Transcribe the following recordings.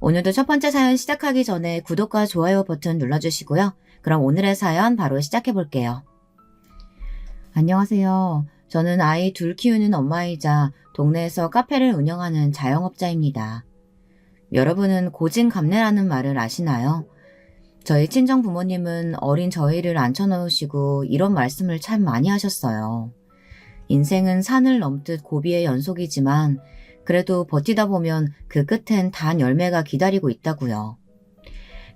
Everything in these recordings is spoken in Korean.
오늘도 첫 번째 사연 시작하기 전에 구독과 좋아요 버튼 눌러주시고요. 그럼 오늘의 사연 바로 시작해 볼게요. 안녕하세요. 저는 아이 둘 키우는 엄마이자 동네에서 카페를 운영하는 자영업자입니다. 여러분은 고진감래라는 말을 아시나요? 저희 친정 부모님은 어린 저희를 앉혀놓으시고 이런 말씀을 참 많이 하셨어요. 인생은 산을 넘듯 고비의 연속이지만 그래도 버티다 보면 그 끝엔 단 열매가 기다리고 있다고요.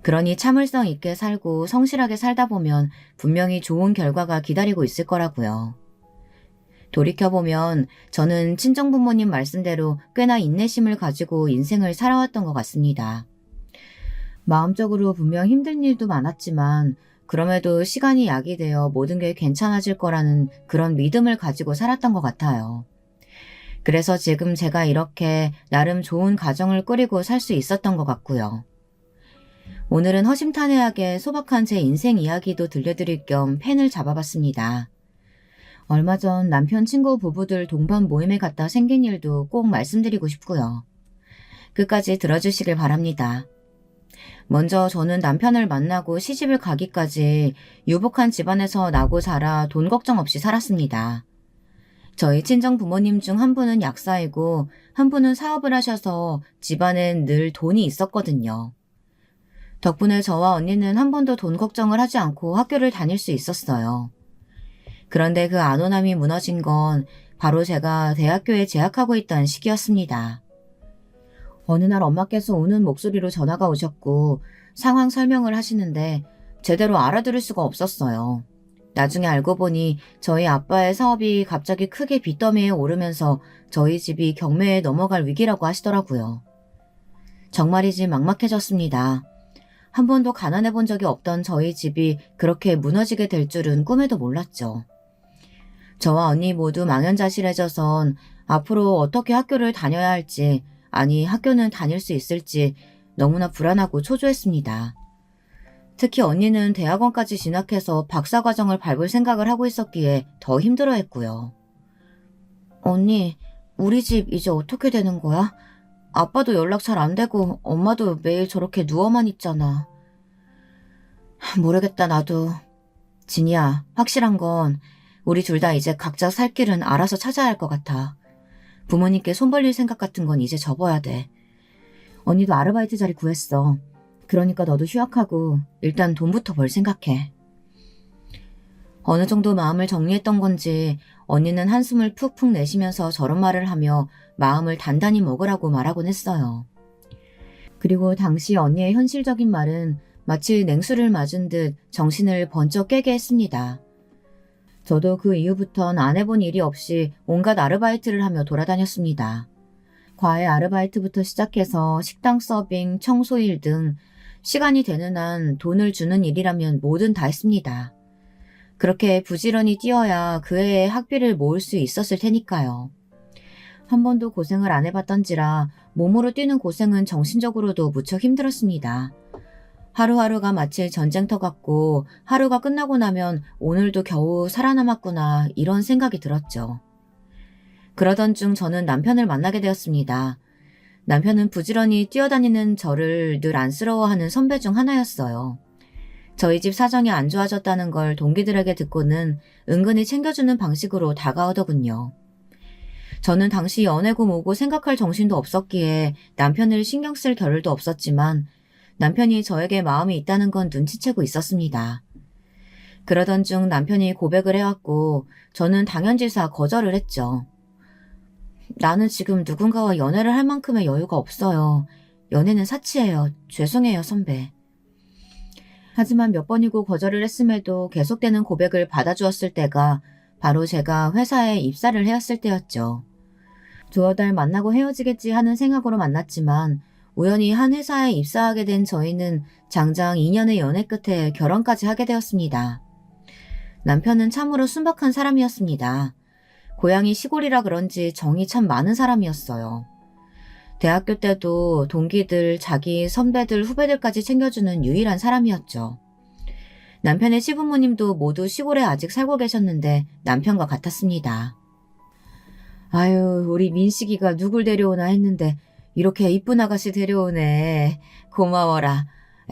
그러니 참을성 있게 살고 성실하게 살다 보면 분명히 좋은 결과가 기다리고 있을 거라고요. 돌이켜보면 저는 친정부모님 말씀대로 꽤나 인내심을 가지고 인생을 살아왔던 것 같습니다. 마음적으로 분명 힘든 일도 많았지만 그럼에도 시간이 약이 되어 모든 게 괜찮아질 거라는 그런 믿음을 가지고 살았던 것 같아요. 그래서 지금 제가 이렇게 나름 좋은 가정을 꾸리고 살 수 있었던 것 같고요. 오늘은 허심탄회하게 소박한 제 인생 이야기도 들려드릴 겸 펜을 잡아봤습니다. 얼마 전 남편 친구 부부들 동반 모임에 갔다 생긴 일도 꼭 말씀드리고 싶고요. 끝까지 들어주시길 바랍니다. 먼저 저는 남편을 만나고 시집을 가기까지 유복한 집안에서 나고 자라 돈 걱정 없이 살았습니다. 저희 친정 부모님 중 한 분은 약사이고 한 분은 사업을 하셔서 집안엔 늘 돈이 있었거든요. 덕분에 저와 언니는 한 번도 돈 걱정을 하지 않고 학교를 다닐 수 있었어요. 그런데 그 안온함이 무너진 건 바로 제가 대학교에 재학하고 있던 시기였습니다. 어느 날 엄마께서 우는 목소리로 전화가 오셨고 상황 설명을 하시는데 제대로 알아들을 수가 없었어요. 나중에 알고 보니 저희 아빠의 사업이 갑자기 크게 빚더미에 오르면서 저희 집이 경매에 넘어갈 위기라고 하시더라고요. 정말이지 막막해졌습니다. 한 번도 가난해 본 적이 없던 저희 집이 그렇게 무너지게 될 줄은 꿈에도 몰랐죠. 저와 언니 모두 망연자실해져선 앞으로 어떻게 학교를 다녀야 할지, 아니 학교는 다닐 수 있을지 너무나 불안하고 초조했습니다. 특히 언니는 대학원까지 진학해서 박사과정을 밟을 생각을 하고 있었기에 더 힘들어했고요. 언니, 우리 집 이제 어떻게 되는 거야? 아빠도 연락 잘 안 되고 엄마도 매일 저렇게 누워만 있잖아. 모르겠다 나도. 진이야, 확실한 건 우리 둘 다 이제 각자 살 길은 알아서 찾아야 할 것 같아. 부모님께 손 벌릴 생각 같은 건 이제 접어야 돼. 언니도 아르바이트 자리 구했어. 그러니까 너도 휴학하고 일단 돈부터 벌 생각해. 어느 정도 마음을 정리했던 건지 언니는 한숨을 푹푹 내쉬면서 저런 말을 하며 마음을 단단히 먹으라고 말하곤 했어요. 그리고 당시 언니의 현실적인 말은 마치 냉수를 맞은 듯 정신을 번쩍 깨게 했습니다. 저도 그 이후부턴 안 해본 일이 없이 온갖 아르바이트를 하며 돌아다녔습니다. 과외 아르바이트부터 시작해서 식당 서빙, 청소일 등 시간이 되는 한 돈을 주는 일이라면 뭐든 다 했습니다. 그렇게 부지런히 뛰어야 그 해에 학비를 모을 수 있었을 테니까요. 한 번도 고생을 안 해봤던지라 몸으로 뛰는 고생은 정신적으로도 무척 힘들었습니다. 하루하루가 마치 전쟁터 같고 하루가 끝나고 나면 오늘도 겨우 살아남았구나 이런 생각이 들었죠. 그러던 중 저는 남편을 만나게 되었습니다. 남편은 부지런히 뛰어다니는 저를 늘 안쓰러워하는 선배 중 하나였어요. 저희 집 사정이 안 좋아졌다는 걸 동기들에게 듣고는 은근히 챙겨주는 방식으로 다가오더군요. 저는 당시 연애고 뭐고 생각할 정신도 없었기에 남편을 신경 쓸 겨를도 없었지만 남편이 저에게 마음이 있다는 건 눈치채고 있었습니다. 그러던 중 남편이 고백을 해왔고 저는 당연지사 거절을 했죠. 나는 지금 누군가와 연애를 할 만큼의 여유가 없어요. 연애는 사치예요. 죄송해요, 선배. 하지만 몇 번이고 거절을 했음에도 계속되는 고백을 받아주었을 때가 바로 제가 회사에 입사를 해왔을 때였죠. 두어 달 만나고 헤어지겠지 하는 생각으로 만났지만 우연히 한 회사에 입사하게 된 저희는 장장 2년의 연애 끝에 결혼까지 하게 되었습니다. 남편은 참으로 순박한 사람이었습니다. 고향이 시골이라 그런지 정이 참 많은 사람이었어요. 대학교 때도 동기들, 자기 선배들, 후배들까지 챙겨주는 유일한 사람이었죠. 남편의 시부모님도 모두 시골에 아직 살고 계셨는데 남편과 같았습니다. 아유, 우리 민식이가 누굴 데려오나 했는데 이렇게 이쁜 아가씨 데려오네. 고마워라.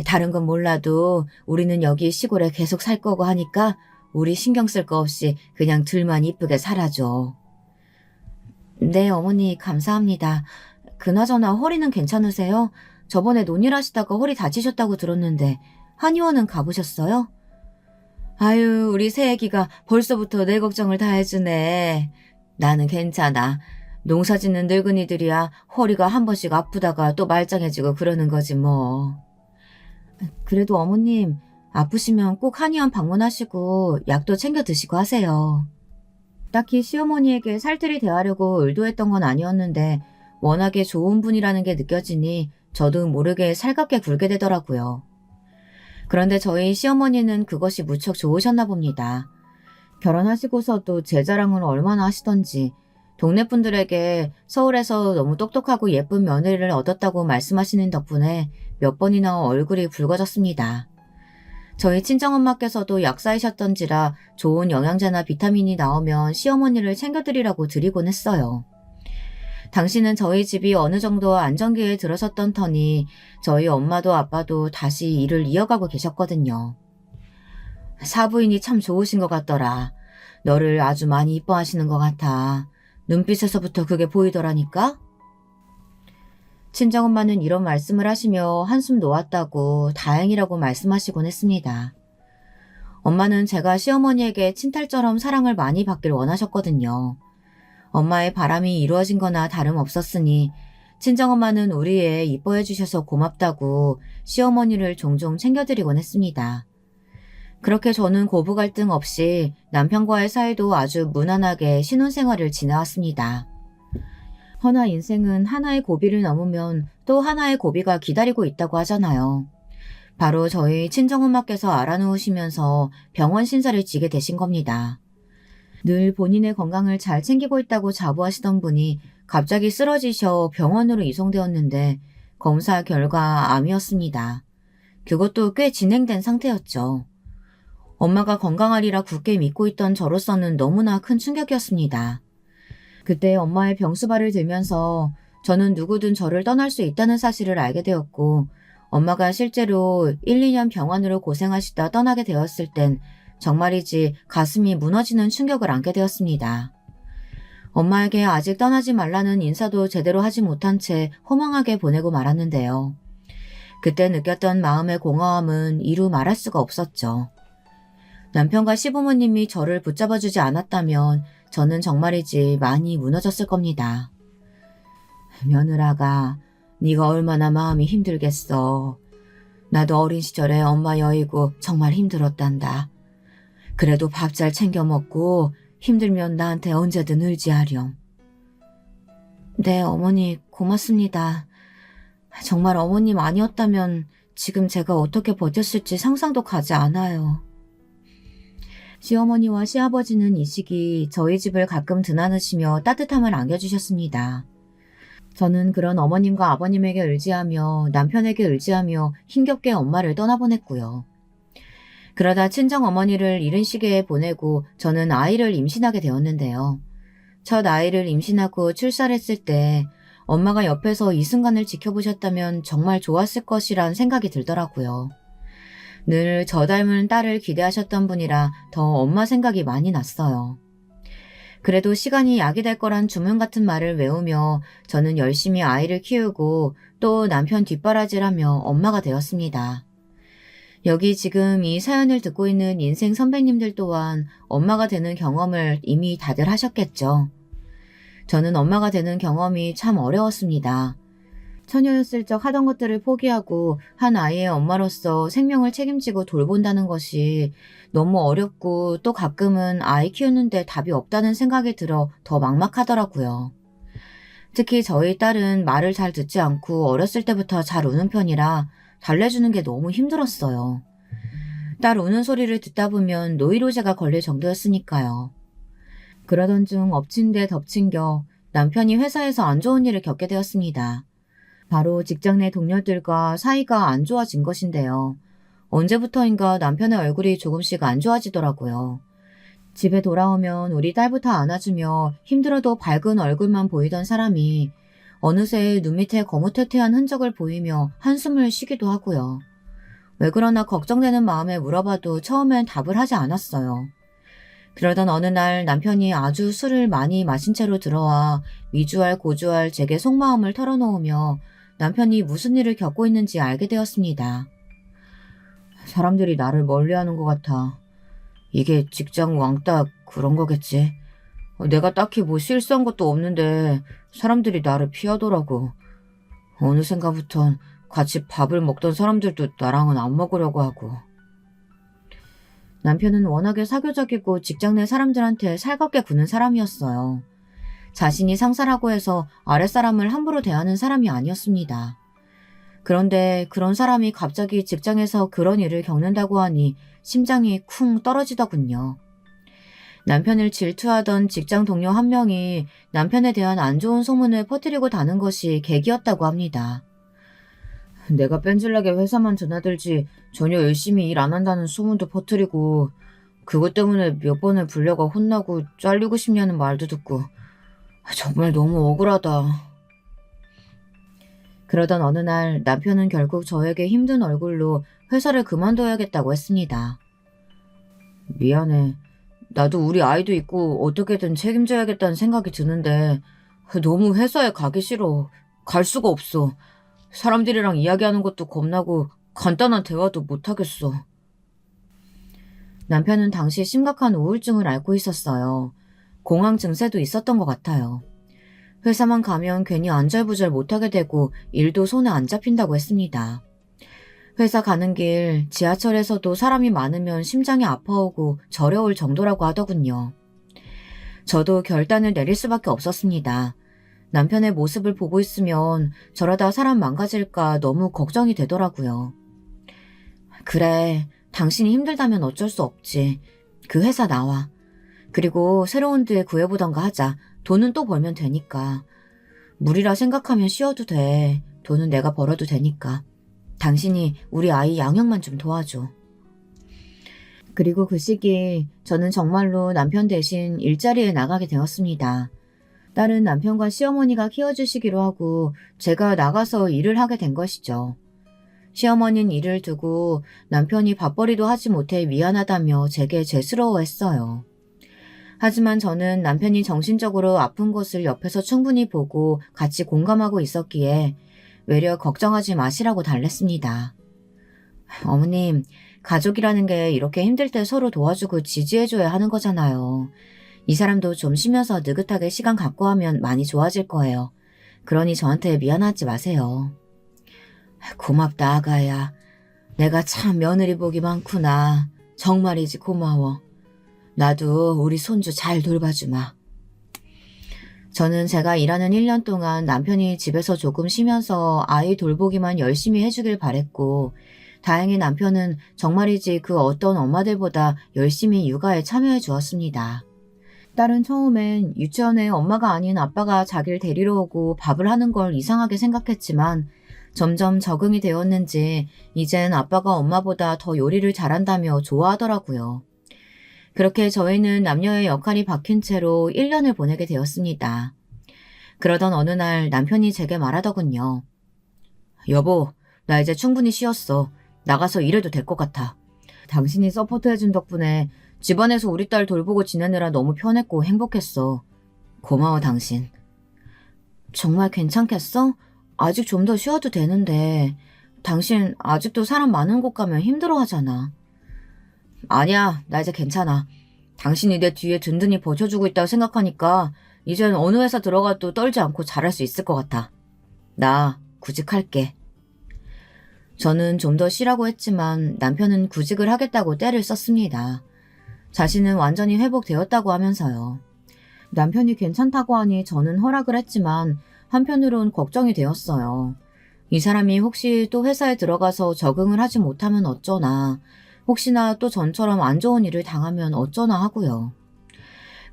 다른 건 몰라도 우리는 여기 시골에 계속 살 거고 하니까 우리 신경 쓸 거 없이 그냥 둘만 이쁘게 살아줘. 네, 어머니 감사합니다. 그나저나 허리는 괜찮으세요? 저번에 논일하시다가 허리 다치셨다고 들었는데 한의원은 가보셨어요? 아유, 우리 새애기가 벌써부터 내 걱정을 다 해주네. 나는 괜찮아. 농사 짓는 늙은이들이야 허리가 한 번씩 아프다가 또 말짱해지고 그러는 거지 뭐. 그래도 어머님, 아프시면 꼭 한의원 방문하시고 약도 챙겨 드시고 하세요. 딱히 시어머니에게 살뜰히 대하려고 의도했던 건 아니었는데 워낙에 좋은 분이라는 게 느껴지니 저도 모르게 살갑게 굴게 되더라고요. 그런데 저희 시어머니는 그것이 무척 좋으셨나 봅니다. 결혼하시고서도 제 자랑을 얼마나 하시던지 동네 분들에게 서울에서 너무 똑똑하고 예쁜 며느리를 얻었다고 말씀하시는 덕분에 몇 번이나 얼굴이 붉어졌습니다. 저희 친정엄마께서도 약사이셨던지라 좋은 영양제나 비타민이 나오면 시어머니를 챙겨드리라고 드리곤 했어요. 당시는 저희 집이 어느 정도 안정기에 들어섰던 터니 저희 엄마도 아빠도 다시 일을 이어가고 계셨거든요. 사부인이 참 좋으신 것 같더라. 너를 아주 많이 이뻐하시는 것 같아. 눈빛에서부터 그게 보이더라니까? 친정엄마는 이런 말씀을 하시며 한숨 놓았다고 다행이라고 말씀하시곤 했습니다. 엄마는 제가 시어머니에게 친딸처럼 사랑을 많이 받길 원하셨거든요. 엄마의 바람이 이루어진 거나 다름없었으니 친정엄마는 우리 애 이뻐해 주셔서 고맙다고 시어머니를 종종 챙겨드리곤 했습니다. 그렇게 저는 고부 갈등 없이 남편과의 사이도 아주 무난하게 신혼생활을 지나왔습니다. 허나 인생은 하나의 고비를 넘으면 또 하나의 고비가 기다리고 있다고 하잖아요. 바로 저희 친정엄마께서 알아놓으시면서 병원 신세를 지게 되신 겁니다. 늘 본인의 건강을 잘 챙기고 있다고 자부하시던 분이 갑자기 쓰러지셔 병원으로 이송되었는데 검사 결과 암이었습니다. 그것도 꽤 진행된 상태였죠. 엄마가 건강하리라 굳게 믿고 있던 저로서는 너무나 큰 충격이었습니다. 그때 엄마의 병수발을 들면서 저는 누구든 저를 떠날 수 있다는 사실을 알게 되었고 엄마가 실제로 1, 2년 병원으로 고생하시다 떠나게 되었을 땐 정말이지 가슴이 무너지는 충격을 안게 되었습니다. 엄마에게 아직 떠나지 말라는 인사도 제대로 하지 못한 채 허망하게 보내고 말았는데요. 그때 느꼈던 마음의 공허함은 이루 말할 수가 없었죠. 남편과 시부모님이 저를 붙잡아주지 않았다면 저는 정말이지 많이 무너졌을 겁니다. 며느라가 네가 얼마나 마음이 힘들겠어. 나도 어린 시절에 엄마 여의고 정말 힘들었단다. 그래도 밥 잘 챙겨 먹고 힘들면 나한테 언제든 의지하렴. 네, 어머니 고맙습니다. 정말 어머님 아니었다면 지금 제가 어떻게 버텼을지 상상도 가지 않아요. 시어머니와 시아버지는 이 시기 저희 집을 가끔 드나드시며 따뜻함을 안겨주셨습니다. 저는 그런 어머님과 아버님에게 의지하며 남편에게 의지하며 힘겹게 엄마를 떠나보냈고요. 그러다 친정어머니를 이른 시기에 보내고 저는 아이를 임신하게 되었는데요. 첫 아이를 임신하고 출산했을 때 엄마가 옆에서 이 순간을 지켜보셨다면 정말 좋았을 것이란 생각이 들더라고요. 늘 저 닮은 딸을 기대하셨던 분이라 더 엄마 생각이 많이 났어요. 그래도 시간이 약이 될 거란 주문 같은 말을 외우며 저는 열심히 아이를 키우고 또 남편 뒷바라지하며 엄마가 되었습니다. 여기 지금 이 사연을 듣고 있는 인생 선배님들 또한 엄마가 되는 경험을 이미 다들 하셨겠죠. 저는 엄마가 되는 경험이 참 어려웠습니다. 처녀였을 적 하던 것들을 포기하고 한 아이의 엄마로서 생명을 책임지고 돌본다는 것이 너무 어렵고 또 가끔은 아이 키우는데 답이 없다는 생각이 들어 더 막막하더라고요. 특히 저희 딸은 말을 잘 듣지 않고 어렸을 때부터 잘 우는 편이라 달래주는 게 너무 힘들었어요. 딸 우는 소리를 듣다 보면 노이로제가 걸릴 정도였으니까요. 그러던 중 엎친 데 덮친 격 남편이 회사에서 안 좋은 일을 겪게 되었습니다. 바로 직장 내 동료들과 사이가 안 좋아진 것인데요. 언제부터인가 남편의 얼굴이 조금씩 안 좋아지더라고요. 집에 돌아오면 우리 딸부터 안아주며 힘들어도 밝은 얼굴만 보이던 사람이 어느새 눈 밑에 거무튀튀한 흔적을 보이며 한숨을 쉬기도 하고요. 왜 그러나 걱정되는 마음에 물어봐도 처음엔 답을 하지 않았어요. 그러던 어느 날 남편이 아주 술을 많이 마신 채로 들어와 미주알 고주알 제게 속마음을 털어놓으며 남편이 무슨 일을 겪고 있는지 알게 되었습니다. 사람들이 나를 멀리하는 것 같아. 이게 직장 왕따 그런 거겠지. 내가 딱히 뭐 실수한 것도 없는데 사람들이 나를 피하더라고. 어느샌가부턴 같이 밥을 먹던 사람들도 나랑은 안 먹으려고 하고. 남편은 워낙에 사교적이고 직장 내 사람들한테 살갑게 구는 사람이었어요. 자신이 상사라고 해서 아랫사람을 함부로 대하는 사람이 아니었습니다. 그런데 그런 사람이 갑자기 직장에서 그런 일을 겪는다고 하니 심장이 쿵 떨어지더군요. 남편을 질투하던 직장 동료 한 명이 남편에 대한 안 좋은 소문을 퍼뜨리고 다는 것이 계기였다고 합니다. 내가 뺀질나게 회사만 드나들지 전혀 열심히 일 안 한다는 소문도 퍼뜨리고 그것 때문에 몇 번을 불려가 혼나고 잘리고 싶냐는 말도 듣고 정말 너무 억울하다. 그러던 어느 날 남편은 결국 저에게 힘든 얼굴로 회사를 그만둬야겠다고 했습니다. 미안해. 나도 우리 아이도 있고 어떻게든 책임져야겠다는 생각이 드는데 너무 회사에 가기 싫어. 갈 수가 없어. 사람들이랑 이야기하는 것도 겁나고 간단한 대화도 못하겠어. 남편은 당시 심각한 우울증을 앓고 있었어요. 공황 증세도 있었던 것 같아요. 회사만 가면 괜히 안절부절 못하게 되고 일도 손에 안 잡힌다고 했습니다. 회사 가는 길 지하철에서도 사람이 많으면 심장이 아파오고 저려올 정도라고 하더군요. 저도 결단을 내릴 수밖에 없었습니다. 남편의 모습을 보고 있으면 저러다 사람 망가질까 너무 걱정이 되더라고요. 그래, 당신이 힘들다면 어쩔 수 없지. 그 회사 나와. 그리고 새로운 데 구해보던가 하자. 돈은 또 벌면 되니까. 무리라 생각하면 쉬어도 돼. 돈은 내가 벌어도 되니까. 당신이 우리 아이 양육만 좀 도와줘. 그리고 그 시기 저는 정말로 남편 대신 일자리에 나가게 되었습니다. 딸은 남편과 시어머니가 키워주시기로 하고 제가 나가서 일을 하게 된 것이죠. 시어머니는 일을 두고 남편이 밥벌이도 하지 못해 미안하다며 제게 죄스러워했어요. 하지만 저는 남편이 정신적으로 아픈 것을 옆에서 충분히 보고 같이 공감하고 있었기에 외려 걱정하지 마시라고 달랬습니다. 어머님, 가족이라는 게 이렇게 힘들 때 서로 도와주고 지지해줘야 하는 거잖아요. 이 사람도 좀 쉬면서 느긋하게 시간 갖고 하면 많이 좋아질 거예요. 그러니 저한테 미안하지 마세요. 고맙다, 아가야. 내가 참 며느리 복이 많구나. 정말이지 고마워. 나도 우리 손주 잘 돌봐주마. 저는 제가 일하는 1년 동안 남편이 집에서 조금 쉬면서 아이 돌보기만 열심히 해주길 바랬고 다행히 남편은 정말이지 그 어떤 엄마들보다 열심히 육아에 참여해 주었습니다. 딸은 처음엔 유치원에 엄마가 아닌 아빠가 자기를 데리러 오고 밥을 하는 걸 이상하게 생각했지만 점점 적응이 되었는지 이젠 아빠가 엄마보다 더 요리를 잘한다며 좋아하더라고요. 그렇게 저희는 남녀의 역할이 박힌 채로 1년을 보내게 되었습니다. 그러던 어느 날 남편이 제게 말하더군요. 여보, 나 이제 충분히 쉬었어. 나가서 일해도 될 것 같아. 당신이 서포트해준 덕분에 집안에서 우리 딸 돌보고 지내느라 너무 편했고 행복했어. 고마워, 당신. 정말 괜찮겠어? 아직 좀 더 쉬어도 되는데 당신 아직도 사람 많은 곳 가면 힘들어하잖아. 아니야, 나 이제 괜찮아. 당신이 내 뒤에 든든히 버텨주고 있다고 생각하니까 이젠 어느 회사 들어가도 떨지 않고 잘할 수 있을 것 같아. 나 구직할게. 저는 좀 더 쉬라고 했지만 남편은 구직을 하겠다고 떼를 썼습니다. 자신은 완전히 회복되었다고 하면서요. 남편이 괜찮다고 하니 저는 허락을 했지만 한편으론 걱정이 되었어요. 이 사람이 혹시 또 회사에 들어가서 적응을 하지 못하면 어쩌나, 혹시나 또 전처럼 안 좋은 일을 당하면 어쩌나 하고요.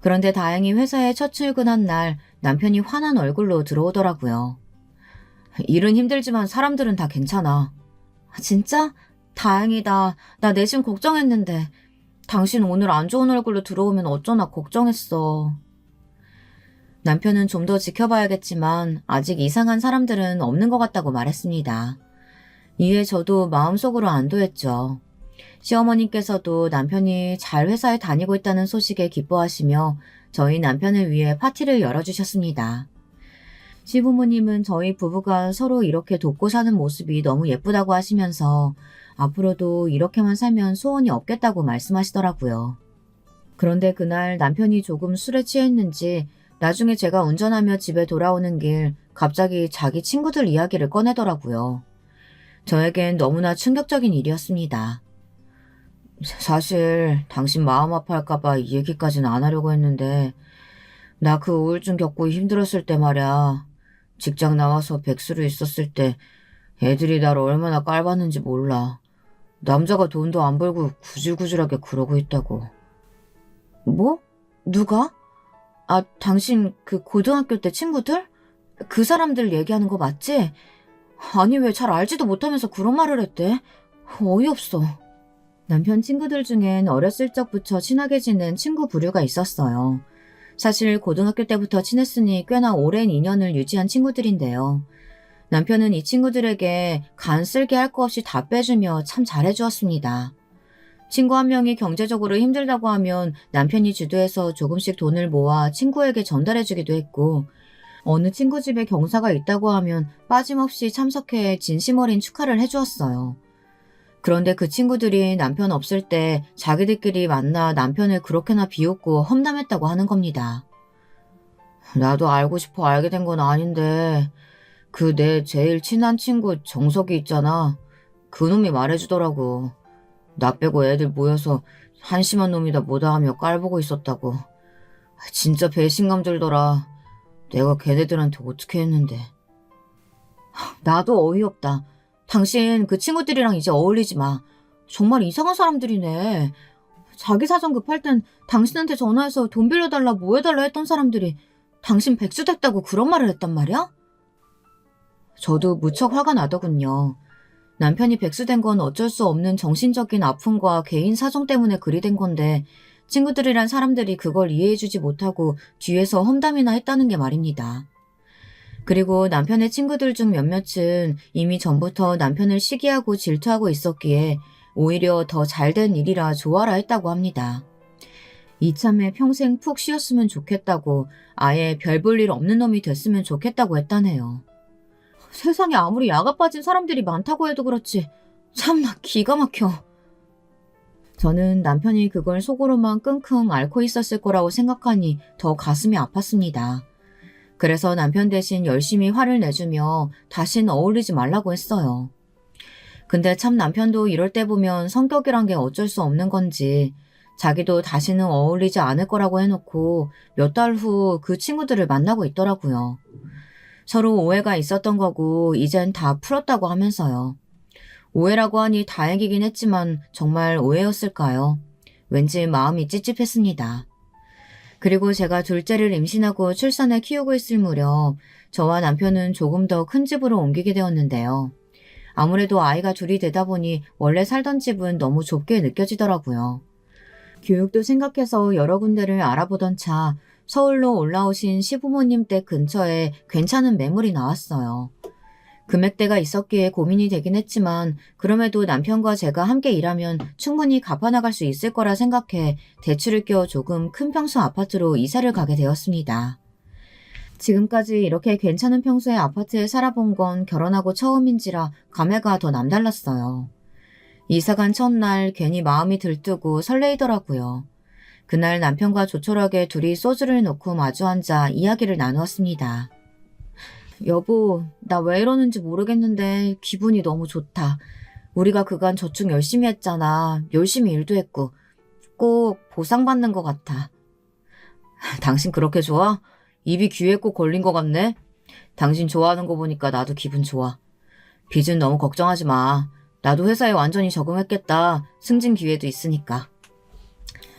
그런데 다행히 회사에 첫 출근한 날 남편이 환한 얼굴로 들어오더라고요. 일은 힘들지만 사람들은 다 괜찮아. 진짜? 다행이다. 나 내심 걱정했는데. 당신 오늘 안 좋은 얼굴로 들어오면 어쩌나 걱정했어. 남편은 좀 더 지켜봐야겠지만 아직 이상한 사람들은 없는 것 같다고 말했습니다. 이에 저도 마음속으로 안도했죠. 시어머님께서도 남편이 잘 회사에 다니고 있다는 소식에 기뻐하시며 저희 남편을 위해 파티를 열어주셨습니다. 시부모님은 저희 부부가 서로 이렇게 돕고 사는 모습이 너무 예쁘다고 하시면서 앞으로도 이렇게만 살면 소원이 없겠다고 말씀하시더라고요. 그런데 그날 남편이 조금 술에 취했는지 나중에 제가 운전하며 집에 돌아오는 길 갑자기 자기 친구들 이야기를 꺼내더라고요. 저에겐 너무나 충격적인 일이었습니다. 사실 당신 마음 아파할까봐 이 얘기까지는 안 하려고 했는데 나 그 우울증 겪고 힘들었을 때 말야. 직장 나와서 백수로 있었을 때 애들이 날 얼마나 깔봤는지 몰라. 남자가 돈도 안 벌고 구질구질하게 그러고 있다고. 뭐? 누가? 아, 당신 그 고등학교 때 친구들? 그 사람들 얘기하는 거 맞지? 아니 왜 잘 알지도 못하면서 그런 말을 했대? 어이없어. 남편 친구들 중엔 어렸을 적부터 친하게 지낸 친구 부류가 있었어요. 사실 고등학교 때부터 친했으니 꽤나 오랜 인연을 유지한 친구들인데요. 남편은 이 친구들에게 간 쓸게 할 거 없이 다 빼주며 참 잘해주었습니다. 친구 한 명이 경제적으로 힘들다고 하면 남편이 주도해서 조금씩 돈을 모아 친구에게 전달해주기도 했고, 어느 친구 집에 경사가 있다고 하면 빠짐없이 참석해 진심 어린 축하를 해주었어요. 그런데 그 친구들이 남편 없을 때 자기들끼리 만나 남편을 그렇게나 비웃고 험담했다고 하는 겁니다. 나도 알고 싶어 알게 된 건 아닌데 그 내 제일 친한 친구 정석이 있잖아. 그놈이 말해주더라고. 나 빼고 애들 모여서 한심한 놈이다 뭐다 하며 깔보고 있었다고. 진짜 배신감 들더라. 내가 걔네들한테 어떻게 했는데. 나도 어이없다. 당신 그 친구들이랑 이제 어울리지 마. 정말 이상한 사람들이네. 자기 사정 급할 땐 당신한테 전화해서 돈 빌려달라 뭐 해달라 했던 사람들이 당신 백수 됐다고 그런 말을 했단 말이야? 저도 무척 화가 나더군요. 남편이 백수 된 건 어쩔 수 없는 정신적인 아픔과 개인 사정 때문에 그리 된 건데 친구들이란 사람들이 그걸 이해해주지 못하고 뒤에서 험담이나 했다는 게 말입니다. 그리고 남편의 친구들 중 몇몇은 이미 전부터 남편을 시기하고 질투하고 있었기에 오히려 더 잘된 일이라 좋아라 했다고 합니다. 이참에 평생 푹 쉬었으면 좋겠다고 아예 별 볼 일 없는 놈이 됐으면 좋겠다고 했다네요. 세상에 아무리 야가 빠진 사람들이 많다고 해도 그렇지 참나 기가 막혀. 저는 남편이 그걸 속으로만 끙끙 앓고 있었을 거라고 생각하니 더 가슴이 아팠습니다. 그래서 남편 대신 열심히 화를 내주며 다신 어울리지 말라고 했어요. 근데 참 남편도 이럴 때 보면 성격이란 게 어쩔 수 없는 건지 자기도 다시는 어울리지 않을 거라고 해놓고 몇 달 후 그 친구들을 만나고 있더라고요. 서로 오해가 있었던 거고 이젠 다 풀었다고 하면서요. 오해라고 하니 다행이긴 했지만 정말 오해였을까요? 왠지 마음이 찝찝했습니다. 그리고 제가 둘째를 임신하고 출산을 키우고 있을 무렵 저와 남편은 조금 더 큰 집으로 옮기게 되었는데요. 아무래도 아이가 둘이 되다 보니 원래 살던 집은 너무 좁게 느껴지더라고요. 교육도 생각해서 여러 군데를 알아보던 차 서울로 올라오신 시부모님 댁 근처에 괜찮은 매물이 나왔어요. 금액대가 있었기에 고민이 되긴 했지만 그럼에도 남편과 제가 함께 일하면 충분히 갚아나갈 수 있을 거라 생각해 대출을 껴 조금 큰 평수 아파트로 이사를 가게 되었습니다. 지금까지 이렇게 괜찮은 평수의 아파트에 살아본 건 결혼하고 처음인지라 감회가 더 남달랐어요. 이사간 첫날 괜히 마음이 들뜨고 설레이더라고요. 그날 남편과 조촐하게 둘이 소주를 놓고 마주 앉아 이야기를 나누었습니다. 여보, 나 왜 이러는지 모르겠는데 기분이 너무 좋다. 우리가 그간 저축 열심히 했잖아. 열심히 일도 했고 꼭 보상받는 것 같아. 당신 그렇게 좋아? 입이 귀에 꼭 걸린 것 같네? 당신 좋아하는 거 보니까 나도 기분 좋아. 빚은 너무 걱정하지 마. 나도 회사에 완전히 적응했겠다. 승진 기회도 있으니까.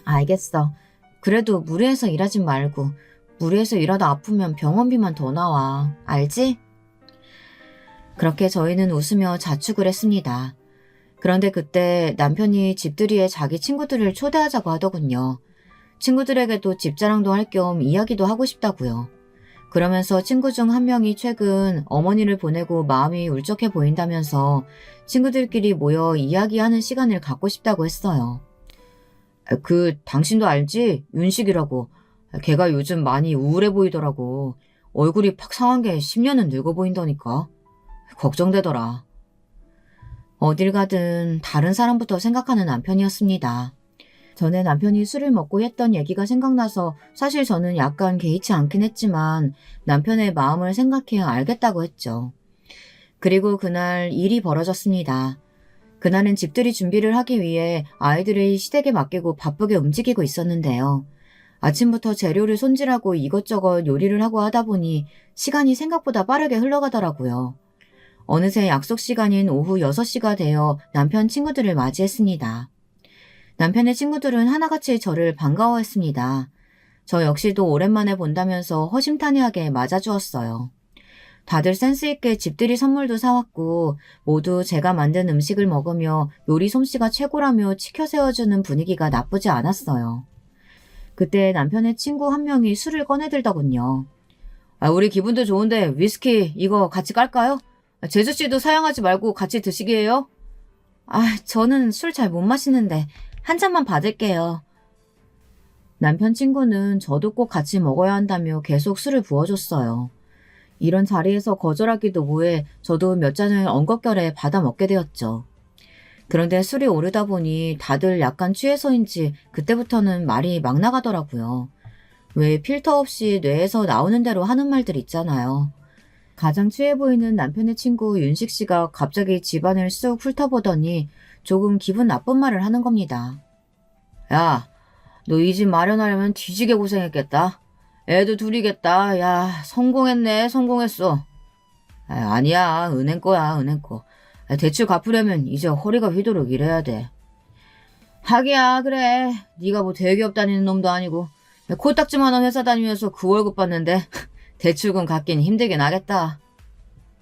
알겠어. 그래도 무리해서 일하진 말고 무리해서 일하다 아프면 병원비만 더 나와. 알지? 그렇게 저희는 웃으며 자축을 했습니다. 그런데 그때 남편이 집들이에 자기 친구들을 초대하자고 하더군요. 친구들에게도 집자랑도 할 겸 이야기도 하고 싶다고요. 그러면서 친구 중 한 명이 최근 어머니를 보내고 마음이 울적해 보인다면서 친구들끼리 모여 이야기하는 시간을 갖고 싶다고 했어요. 당신도 알지? 윤식이라고. 걔가 요즘 많이 우울해 보이더라고. 얼굴이 팍 상한 게 10년은 늙어 보인다니까. 걱정되더라. 어딜 가든 다른 사람부터 생각하는 남편이었습니다. 전에 남편이 술을 먹고 했던 얘기가 생각나서 사실 저는 약간 개의치 않긴 했지만 남편의 마음을 생각해 알겠다고 했죠. 그리고 그날 일이 벌어졌습니다. 그날은 집들이 준비를 하기 위해 아이들을 시댁에 맡기고 바쁘게 움직이고 있었는데요. 아침부터 재료를 손질하고 이것저것 요리를 하고 하다 보니 시간이 생각보다 빠르게 흘러가더라고요. 어느새 약속 시간인 오후 6시가 되어 남편 친구들을 맞이했습니다. 남편의 친구들은 하나같이 저를 반가워했습니다. 저 역시도 오랜만에 본다면서 허심탄회하게 맞아주었어요. 다들 센스있게 집들이 선물도 사왔고 모두 제가 만든 음식을 먹으며 요리 솜씨가 최고라며 치켜세워주는 분위기가 나쁘지 않았어요. 그때 남편의 친구 한 명이 술을 꺼내들더군요. 우리 기분도 좋은데 위스키 이거 같이 깔까요? 제주씨도 사양하지 말고 같이 드시게요? 저는 술 잘 못 마시는데 한 잔만 받을게요. 남편 친구는 저도 꼭 같이 먹어야 한다며 계속 술을 부어줬어요. 이런 자리에서 거절하기도 뭐해 저도 몇 잔을 엉겁결에 받아 먹게 되었죠. 그런데 술이 오르다 보니 다들 약간 취해서인지 그때부터는 말이 막 나가더라고요. 왜 필터 없이 뇌에서 나오는 대로 하는 말들 있잖아요. 가장 취해 보이는 남편의 친구 윤식 씨가 갑자기 집안을 쑥 훑어보더니 조금 기분 나쁜 말을 하는 겁니다. 야, 너 이 집 마련하려면 뒤지게 고생했겠다. 애도 둘이겠다. 야, 성공했네, 성공했어. 아니야, 은행 거야, 은행 거. 대출 갚으려면 이제 허리가 휘도록 일해야 돼. 하기야, 그래. 네가 뭐 대기업 다니는 놈도 아니고 코딱지만한 회사 다니면서 그 월급 받는데 대출금 갚긴 힘들긴 하겠다.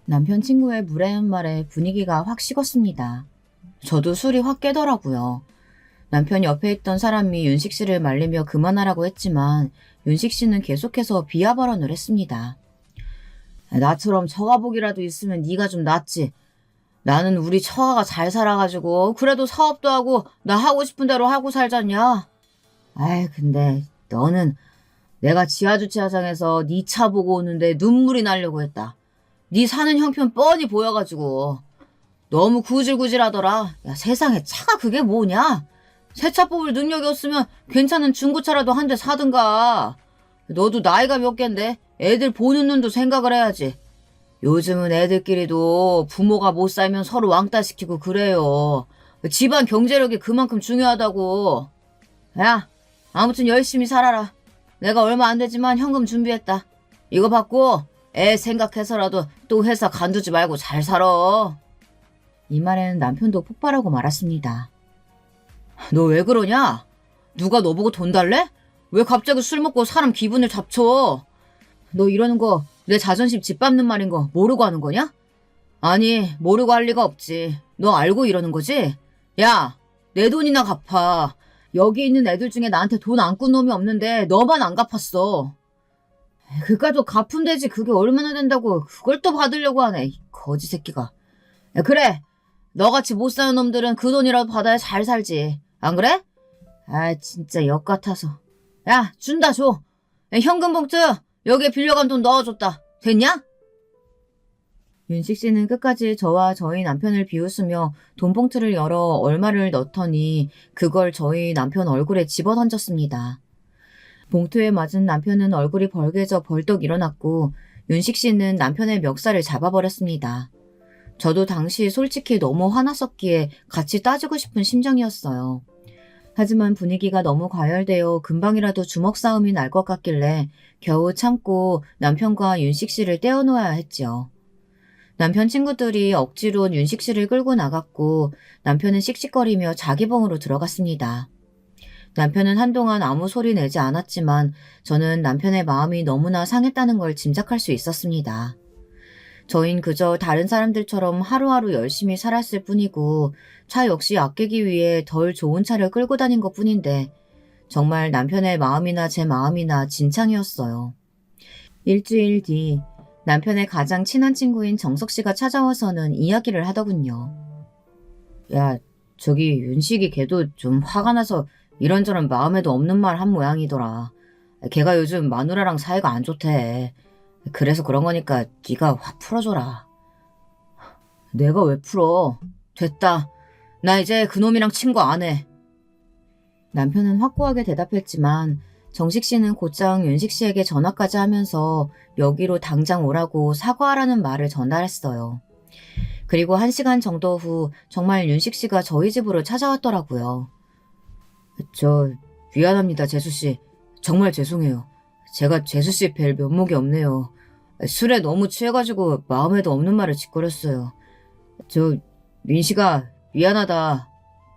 남편 친구의 무례한 말에 분위기가 확 식었습니다. 저도 술이 확 깨더라고요. 남편 옆에 있던 사람이 윤식 씨를 말리며 그만하라고 했지만 윤식 씨는 계속해서 비하 발언을 했습니다. 나처럼 처가복이라도 있으면 네가 좀 낫지. 나는 우리 처가가 잘 살아가지고 그래도 사업도 하고 나 하고 싶은 대로 하고 살잖냐. 근데 너는 내가 지하주차장에서 네 차 보고 오는데 눈물이 나려고 했다. 네 사는 형편 뻔히 보여가지고 너무 구질구질하더라. 야, 세상에 차가 그게 뭐냐? 새 차 뽑을 능력이 없으면 괜찮은 중고차라도 한 대 사든가. 너도 나이가 몇 갠데 애들 보는 눈도 생각을 해야지. 요즘은 애들끼리도 부모가 못 살면 서로 왕따시키고 그래요. 집안 경제력이 그만큼 중요하다고. 야, 아무튼 열심히 살아라. 내가 얼마 안 되지만 현금 준비했다. 이거 받고 애 생각해서라도 또 회사 간두지 말고 잘 살아. 이 말에는 남편도 폭발하고 말았습니다. 너 왜 그러냐? 누가 너 보고 돈 달래? 왜 갑자기 술 먹고 사람 기분을 잡쳐? 너 이러는 거 내 자존심 짓밟는 말인 거 모르고 하는 거냐? 아니, 모르고 할 리가 없지. 너 알고 이러는 거지? 야, 내 돈이나 갚아. 여기 있는 애들 중에 나한테 돈 안 꾼 놈이 없는데 너만 안 갚았어. 그까도 갚으면 되지. 그게 얼마나 된다고 그걸 또 받으려고 하네. 이 거지 새끼가. 야, 그래. 너같이 못 사는 놈들은 그 돈이라도 받아야 잘 살지. 안 그래? 진짜 역 같아서. 야, 준다 줘. 야, 현금 봉투 여기에 빌려간 돈 넣어줬다. 됐냐? 윤식 씨는 끝까지 저와 저희 남편을 비웃으며 돈 봉투를 열어 얼마를 넣더니 그걸 저희 남편 얼굴에 집어던졌습니다. 봉투에 맞은 남편은 얼굴이 벌개져 벌떡 일어났고 윤식 씨는 남편의 멱살을 잡아버렸습니다. 저도 당시 솔직히 너무 화났었기에 같이 따지고 싶은 심정이었어요. 하지만 분위기가 너무 과열되어 금방이라도 주먹 싸움이 날 것 같길래 겨우 참고 남편과 윤식 씨를 떼어놓아야 했죠. 남편 친구들이 억지로 윤식 씨를 끌고 나갔고 남편은 씩씩거리며 자기 방으로 들어갔습니다. 남편은 한동안 아무 소리 내지 않았지만 저는 남편의 마음이 너무나 상했다는 걸 짐작할 수 있었습니다. 저흰 그저 다른 사람들처럼 하루하루 열심히 살았을 뿐이고 차 역시 아끼기 위해 덜 좋은 차를 끌고 다닌 것뿐인데 정말 남편의 마음이나 제 마음이나 진창이었어요. 일주일 뒤 남편의 가장 친한 친구인 정석 씨가 찾아와서는 이야기를 하더군요. 야, 저기 윤식이 걔도 좀 화가 나서 이런저런 마음에도 없는 말 한 모양이더라. 걔가 요즘 마누라랑 사이가 안 좋대. 그래서 그런 거니까 네가 화 풀어줘라. 내가 왜 풀어? 됐다. 나 이제 그놈이랑 친구 안 해. 남편은 확고하게 대답했지만 정식 씨는 곧장 윤식 씨에게 전화까지 하면서 여기로 당장 오라고 사과하라는 말을 전달했어요. 그리고 1시간 정도 후 정말 윤식 씨가 저희 집으로 찾아왔더라고요. 저 미안합니다, 재수 씨. 정말 죄송해요. 제가 재수 씨 뵐 면목이 없네요. 술에 너무 취해가지고 마음에도 없는 말을 짓거렸어요. 저 민씨가 미안하다.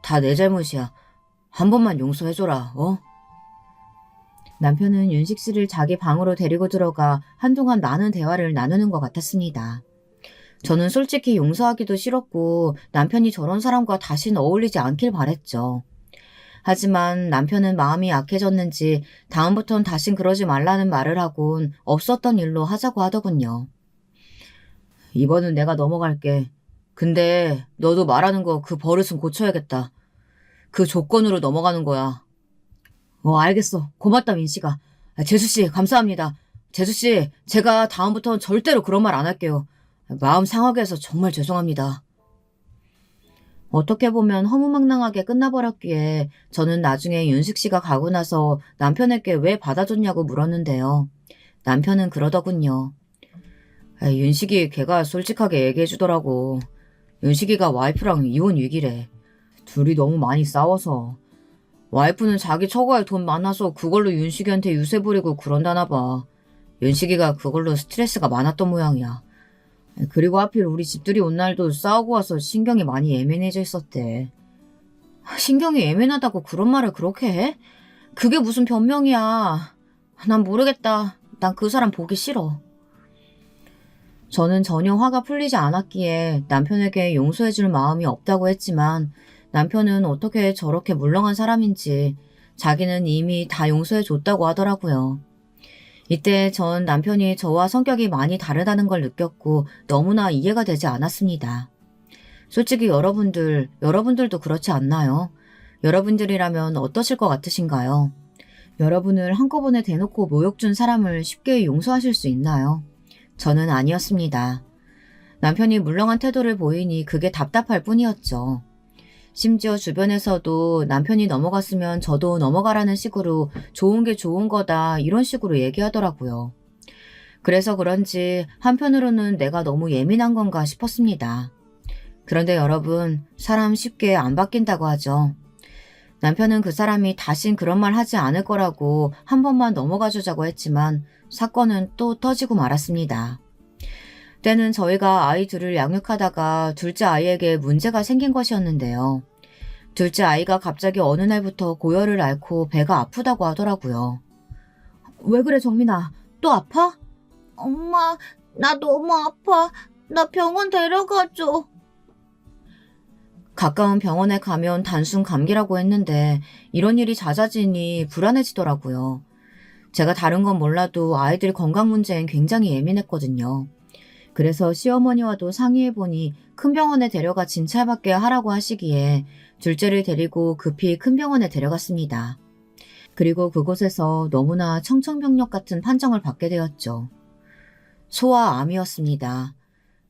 다 내 잘못이야. 한 번만 용서해줘라, 어? 남편은 윤식 씨를 자기 방으로 데리고 들어가 한동안 많은 대화를 나누는 것 같았습니다. 저는 솔직히 용서하기도 싫었고 남편이 저런 사람과 다시는 어울리지 않길 바랬죠. 하지만 남편은 마음이 약해졌는지 다음부턴 다신 그러지 말라는 말을 하곤 없었던 일로 하자고 하더군요. 이번은 내가 넘어갈게. 근데 너도 말하는 거 그 버릇은 고쳐야겠다. 그 조건으로 넘어가는 거야. 알겠어. 고맙다, 민씨가. 재수씨, 감사합니다. 재수씨, 제가 다음부터는 절대로 그런 말 안 할게요. 마음 상하게 해서 정말 죄송합니다. 어떻게 보면 허무맹랑하게 끝나버렸기에 저는 나중에 윤식 씨가 가고 나서 남편에게 왜 받아줬냐고 물었는데요. 남편은 그러더군요. 윤식이 걔가 솔직하게 얘기해주더라고. 윤식이가 와이프랑 이혼 위기래. 둘이 너무 많이 싸워서. 와이프는 자기 처가에 돈 많아서 그걸로 윤식이한테 유세 부리고 그런다나 봐. 윤식이가 그걸로 스트레스가 많았던 모양이야. 그리고 하필 우리 집들이 온 날도 싸우고 와서 신경이 많이 예민해져 있었대. 신경이 예민하다고 그런 말을 그렇게 해? 그게 무슨 변명이야. 난 모르겠다. 난 그 사람 보기 싫어. 저는 전혀 화가 풀리지 않았기에 남편에게 용서해줄 마음이 없다고 했지만 남편은 어떻게 저렇게 물렁한 사람인지 자기는 이미 다 용서해줬다고 하더라고요. 이때 전 남편이 저와 성격이 많이 다르다는 걸 느꼈고 너무나 이해가 되지 않았습니다. 솔직히 여러분들도 그렇지 않나요? 여러분들이라면 어떠실 것 같으신가요? 여러분을 한꺼번에 대놓고 모욕 준 사람을 쉽게 용서하실 수 있나요? 저는 아니었습니다. 남편이 물렁한 태도를 보이니 그게 답답할 뿐이었죠. 심지어 주변에서도 남편이 넘어갔으면 저도 넘어가라는 식으로 좋은 게 좋은 거다 이런 식으로 얘기하더라고요. 그래서 그런지 한편으로는 내가 너무 예민한 건가 싶었습니다. 그런데 여러분, 사람 쉽게 안 바뀐다고 하죠. 남편은 그 사람이 다신 그런 말 하지 않을 거라고 한 번만 넘어가 주자고 했지만 사건은 또 터지고 말았습니다. 때는 저희가 아이 둘을 양육하다가 둘째 아이에게 문제가 생긴 것이었는데요. 둘째 아이가 갑자기 어느 날부터 고열을 앓고 배가 아프다고 하더라고요. 왜 그래, 정민아? 또 아파? 엄마, 나 너무 아파. 나 병원 데려가줘. 가까운 병원에 가면 단순 감기라고 했는데 이런 일이 잦아지니 불안해지더라고요. 제가 다른 건 몰라도 아이들 건강 문제엔 굉장히 예민했거든요. 그래서 시어머니와도 상의해보니 큰 병원에 데려가 진찰받게 하라고 하시기에 둘째를 데리고 급히 큰 병원에 데려갔습니다. 그리고 그곳에서 너무나 청천벽력 같은 판정을 받게 되었죠. 소아암이었습니다.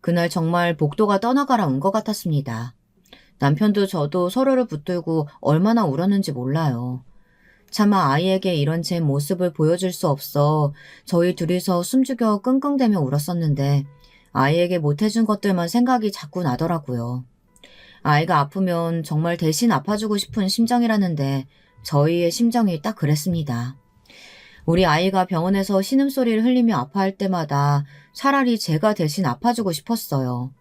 그날 정말 복도가 떠나가라 온 것 같았습니다. 남편도 저도 서로를 붙들고 얼마나 울었는지 몰라요. 차마 아이에게 이런 제 모습을 보여줄 수 없어 저희 둘이서 숨죽여 끙끙대며 울었었는데 아이에게 못해준 것들만 생각이 자꾸 나더라고요. 아이가 아프면 정말 대신 아파주고 싶은 심정이라는데 저희의 심정이 딱 그랬습니다. 우리 아이가 병원에서 신음소리를 흘리며 아파할 때마다 차라리 제가 대신 아파주고 싶었어요.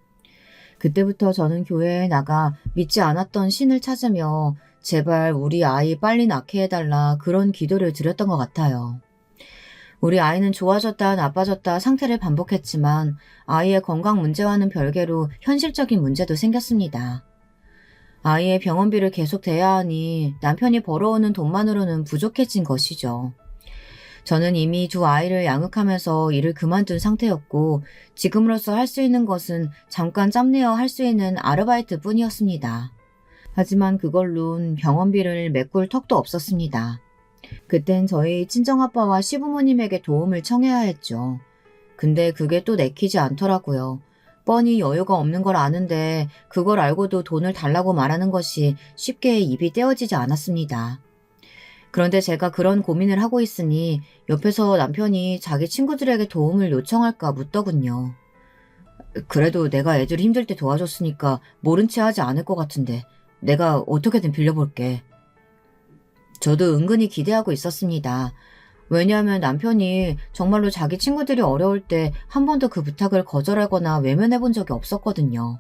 그때부터 저는 교회에 나가 믿지 않았던 신을 찾으며 제발 우리 아이 빨리 낳게 해달라 그런 기도를 드렸던 것 같아요. 우리 아이는 좋아졌다 나빠졌다 상태를 반복했지만 아이의 건강 문제와는 별개로 현실적인 문제도 생겼습니다. 아이의 병원비를 계속 대야 하니 남편이 벌어오는 돈만으로는 부족해진 것이죠. 저는 이미 두 아이를 양육하면서 일을 그만둔 상태였고 지금으로서 할 수 있는 것은 잠깐 짬내어 할 수 있는 아르바이트 뿐이었습니다. 하지만 그걸론 병원비를 메꿀 턱도 없었습니다. 그땐 저희 친정아빠와 시부모님에게 도움을 청해야 했죠. 근데 그게 또 내키지 않더라고요. 뻔히 여유가 없는 걸 아는데 그걸 알고도 돈을 달라고 말하는 것이 쉽게 입이 떼어지지 않았습니다. 그런데 제가 그런 고민을 하고 있으니 옆에서 남편이 자기 친구들에게 도움을 요청할까 묻더군요. 그래도 내가 애들 힘들 때 도와줬으니까 모른 체 하지 않을 것 같은데 내가 어떻게든 빌려볼게. 저도 은근히 기대하고 있었습니다. 왜냐하면 남편이 정말로 자기 친구들이 어려울 때 한 번도 그 부탁을 거절하거나 외면해 본 적이 없었거든요.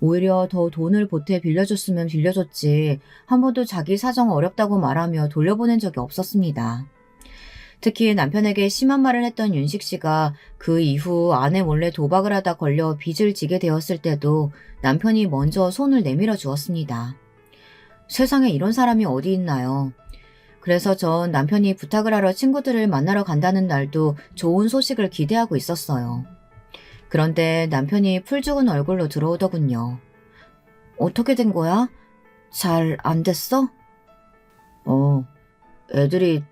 오히려 더 돈을 보태 빌려줬으면 빌려줬지 한 번도 자기 사정 어렵다고 말하며 돌려보낸 적이 없었습니다. 특히 남편에게 심한 말을 했던 윤식 씨가 그 이후 아내 몰래 도박을 하다 걸려 빚을 지게 되었을 때도 남편이 먼저 손을 내밀어 주었습니다. 세상에 이런 사람이 어디 있나요? 그래서 전 남편이 부탁을 하러 친구들을 만나러 간다는 날도 좋은 소식을 기대하고 있었어요. 그런데 남편이 풀 죽은 얼굴로 들어오더군요. 어떻게 된 거야? 잘 안 됐어? 애들이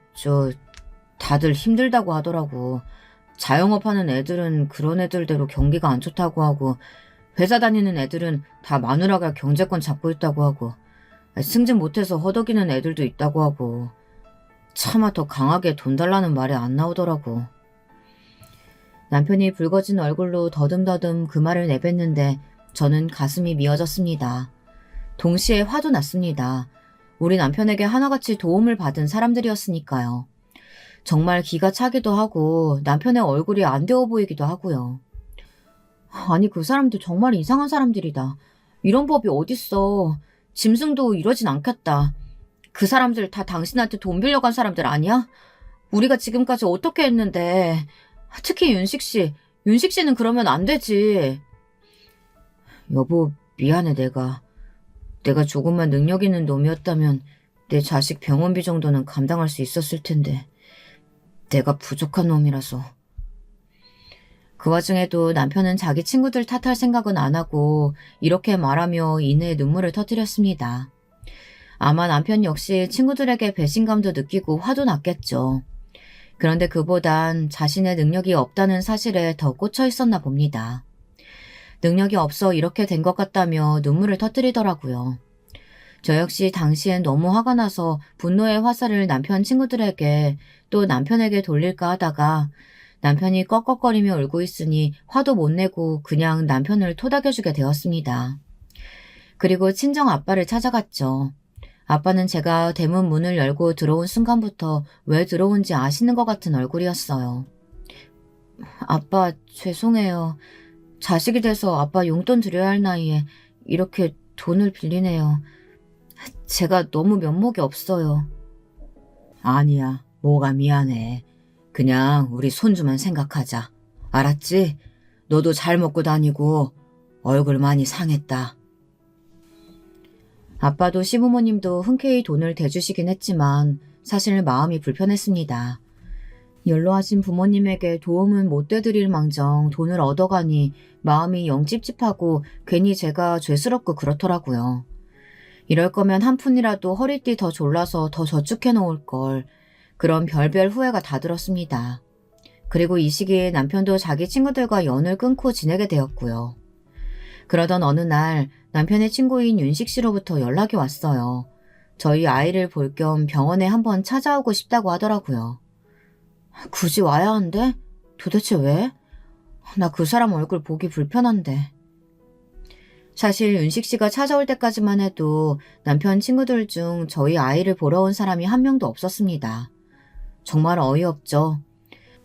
다들 힘들다고 하더라고. 자영업 하는 애들은 그런 애들대로 경기가 안 좋다고 하고 회사 다니는 애들은 다 마누라가 경제권 잡고 있다고 하고 승진 못해서 허덕이는 애들도 있다고 하고 차마 더 강하게 돈 달라는 말이 안 나오더라고. 남편이 붉어진 얼굴로 더듬더듬 그 말을 내뱉는데 저는 가슴이 미어졌습니다. 동시에 화도 났습니다. 우리 남편에게 하나같이 도움을 받은 사람들이었으니까요. 정말 기가 차기도 하고 남편의 얼굴이 안 되어 보이기도 하고요. 아니 그 사람들 정말 이상한 사람들이다. 이런 법이 어딨어. 짐승도 이러진 않겠다. 그 사람들 다 당신한테 돈 빌려간 사람들 아니야? 우리가 지금까지 어떻게 했는데. 특히 윤식 씨는 그러면 안 되지. 여보 미안해 내가 조금만 능력 있는 놈이었다면 내 자식 병원비 정도는 감당할 수 있었을 텐데 내가 부족한 놈이라서. 그 와중에도 남편은 자기 친구들 탓할 생각은 안 하고 이렇게 말하며 이내에 눈물을 터뜨렸습니다. 아마 남편 역시 친구들에게 배신감도 느끼고 화도 났겠죠. 그런데 그보단 자신의 능력이 없다는 사실에 더 꽂혀 있었나 봅니다. 능력이 없어 이렇게 된 것 같다며 눈물을 터뜨리더라고요. 저 역시 당시엔 너무 화가 나서 분노의 화살을 남편 친구들에게 또 남편에게 돌릴까 하다가 남편이 꺽꺽거리며 울고 있으니 화도 못 내고 그냥 남편을 토닥여주게 되었습니다. 그리고 친정 아빠를 찾아갔죠. 아빠는 제가 대문 문을 열고 들어온 순간부터 왜 들어온지 아시는 것 같은 얼굴이었어요. 아빠 죄송해요. 자식이 돼서 아빠 용돈 드려야 할 나이에 이렇게 돈을 빌리네요. 제가 너무 면목이 없어요. 아니야, 뭐가 미안해. 그냥 우리 손주만 생각하자. 알았지? 너도 잘 먹고 다니고 얼굴 많이 상했다. 아빠도 시부모님도 흔쾌히 돈을 대주시긴 했지만 사실 마음이 불편했습니다. 연로하신 부모님에게 도움은 못 되드릴 망정 돈을 얻어가니 마음이 영 찝찝하고 괜히 제가 죄스럽고 그렇더라고요. 이럴 거면 한 푼이라도 허리띠 더 졸라서 더 저축해 놓을 걸. 그런 별별 후회가 다 들었습니다. 그리고 이 시기에 남편도 자기 친구들과 연을 끊고 지내게 되었고요. 그러던 어느 날 남편의 친구인 윤식 씨로부터 연락이 왔어요. 저희 아이를 볼 겸 병원에 한번 찾아오고 싶다고 하더라고요. 굳이 와야 한대? 도대체 왜? 나 그 사람 얼굴 보기 불편한데. 사실 윤식 씨가 찾아올 때까지만 해도 남편 친구들 중 저희 아이를 보러 온 사람이 한 명도 없었습니다. 정말 어이없죠.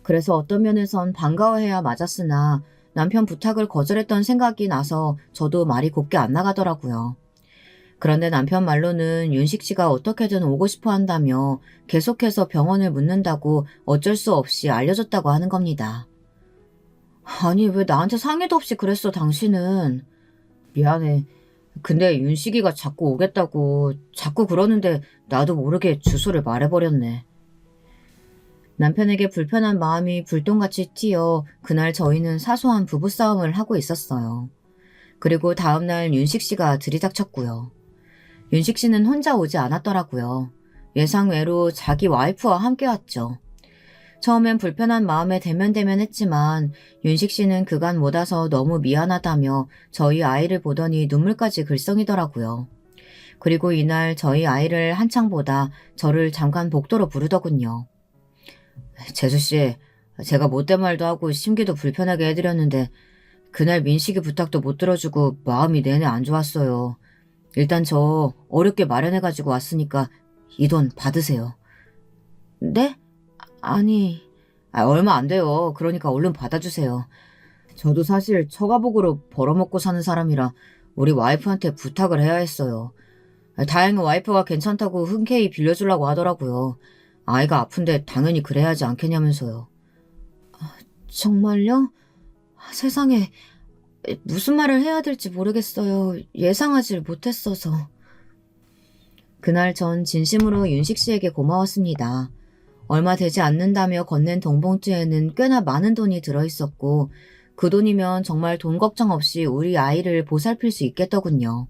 그래서 어떤 면에선 반가워해야 맞았으나 남편 부탁을 거절했던 생각이 나서 저도 말이 곱게 안 나가더라고요. 그런데 남편 말로는 윤식 씨가 어떻게든 오고 싶어 한다며 계속해서 병원을 묻는다고 어쩔 수 없이 알려줬다고 하는 겁니다. 아니 왜 나한테 상의도 없이 그랬어 당신은. 미안해. 근데 윤식이가 자꾸 오겠다고 자꾸 그러는데 나도 모르게 주소를 말해버렸네. 남편에게 불편한 마음이 불똥같이 튀어 그날 저희는 사소한 부부싸움을 하고 있었어요. 그리고 다음날 윤식 씨가 들이닥쳤고요. 윤식 씨는 혼자 오지 않았더라고요. 예상외로 자기 와이프와 함께 왔죠. 처음엔 불편한 마음에 대면대면했지만 윤식 씨는 그간 못 와서 너무 미안하다며 저희 아이를 보더니 눈물까지 글썽이더라고요. 그리고 이날 저희 아이를 한창 보다 저를 잠깐 복도로 부르더군요. 재수씨, 제가 못된 말도 하고 심기도 불편하게 해드렸는데 그날 민식이 부탁도 못 들어주고 마음이 내내 안 좋았어요. 일단 저 어렵게 마련해가지고 왔으니까 이 돈 받으세요. 네? 아니... 얼마 안 돼요. 그러니까 얼른 받아주세요. 저도 사실 처가복으로 벌어먹고 사는 사람이라 우리 와이프한테 부탁을 해야 했어요. 다행히 와이프가 괜찮다고 흔쾌히 빌려주려고 하더라고요. 아이가 아픈데 당연히 그래야 하지 않겠냐면서요. 정말요? 세상에, 무슨 말을 해야 될지 모르겠어요. 예상하지 못했어서. 그날 전 진심으로 윤식 씨에게 고마웠습니다. 얼마 되지 않는다며 건넨 돈봉투에는 꽤나 많은 돈이 들어있었고 그 돈이면 정말 돈 걱정 없이 우리 아이를 보살필 수 있겠더군요.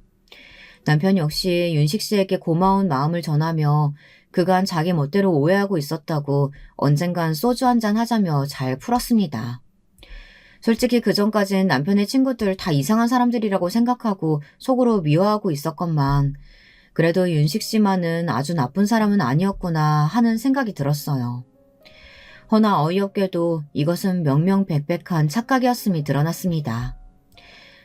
남편 역시 윤식 씨에게 고마운 마음을 전하며 그간 자기 멋대로 오해하고 있었다고 언젠간 소주 한잔 하자며 잘 풀었습니다. 솔직히 그전까진 남편의 친구들 다 이상한 사람들이라고 생각하고 속으로 미워하고 있었건만 그래도 윤식 씨만은 아주 나쁜 사람은 아니었구나 하는 생각이 들었어요. 허나 어이없게도 이것은 명명백백한 착각이었음이 드러났습니다.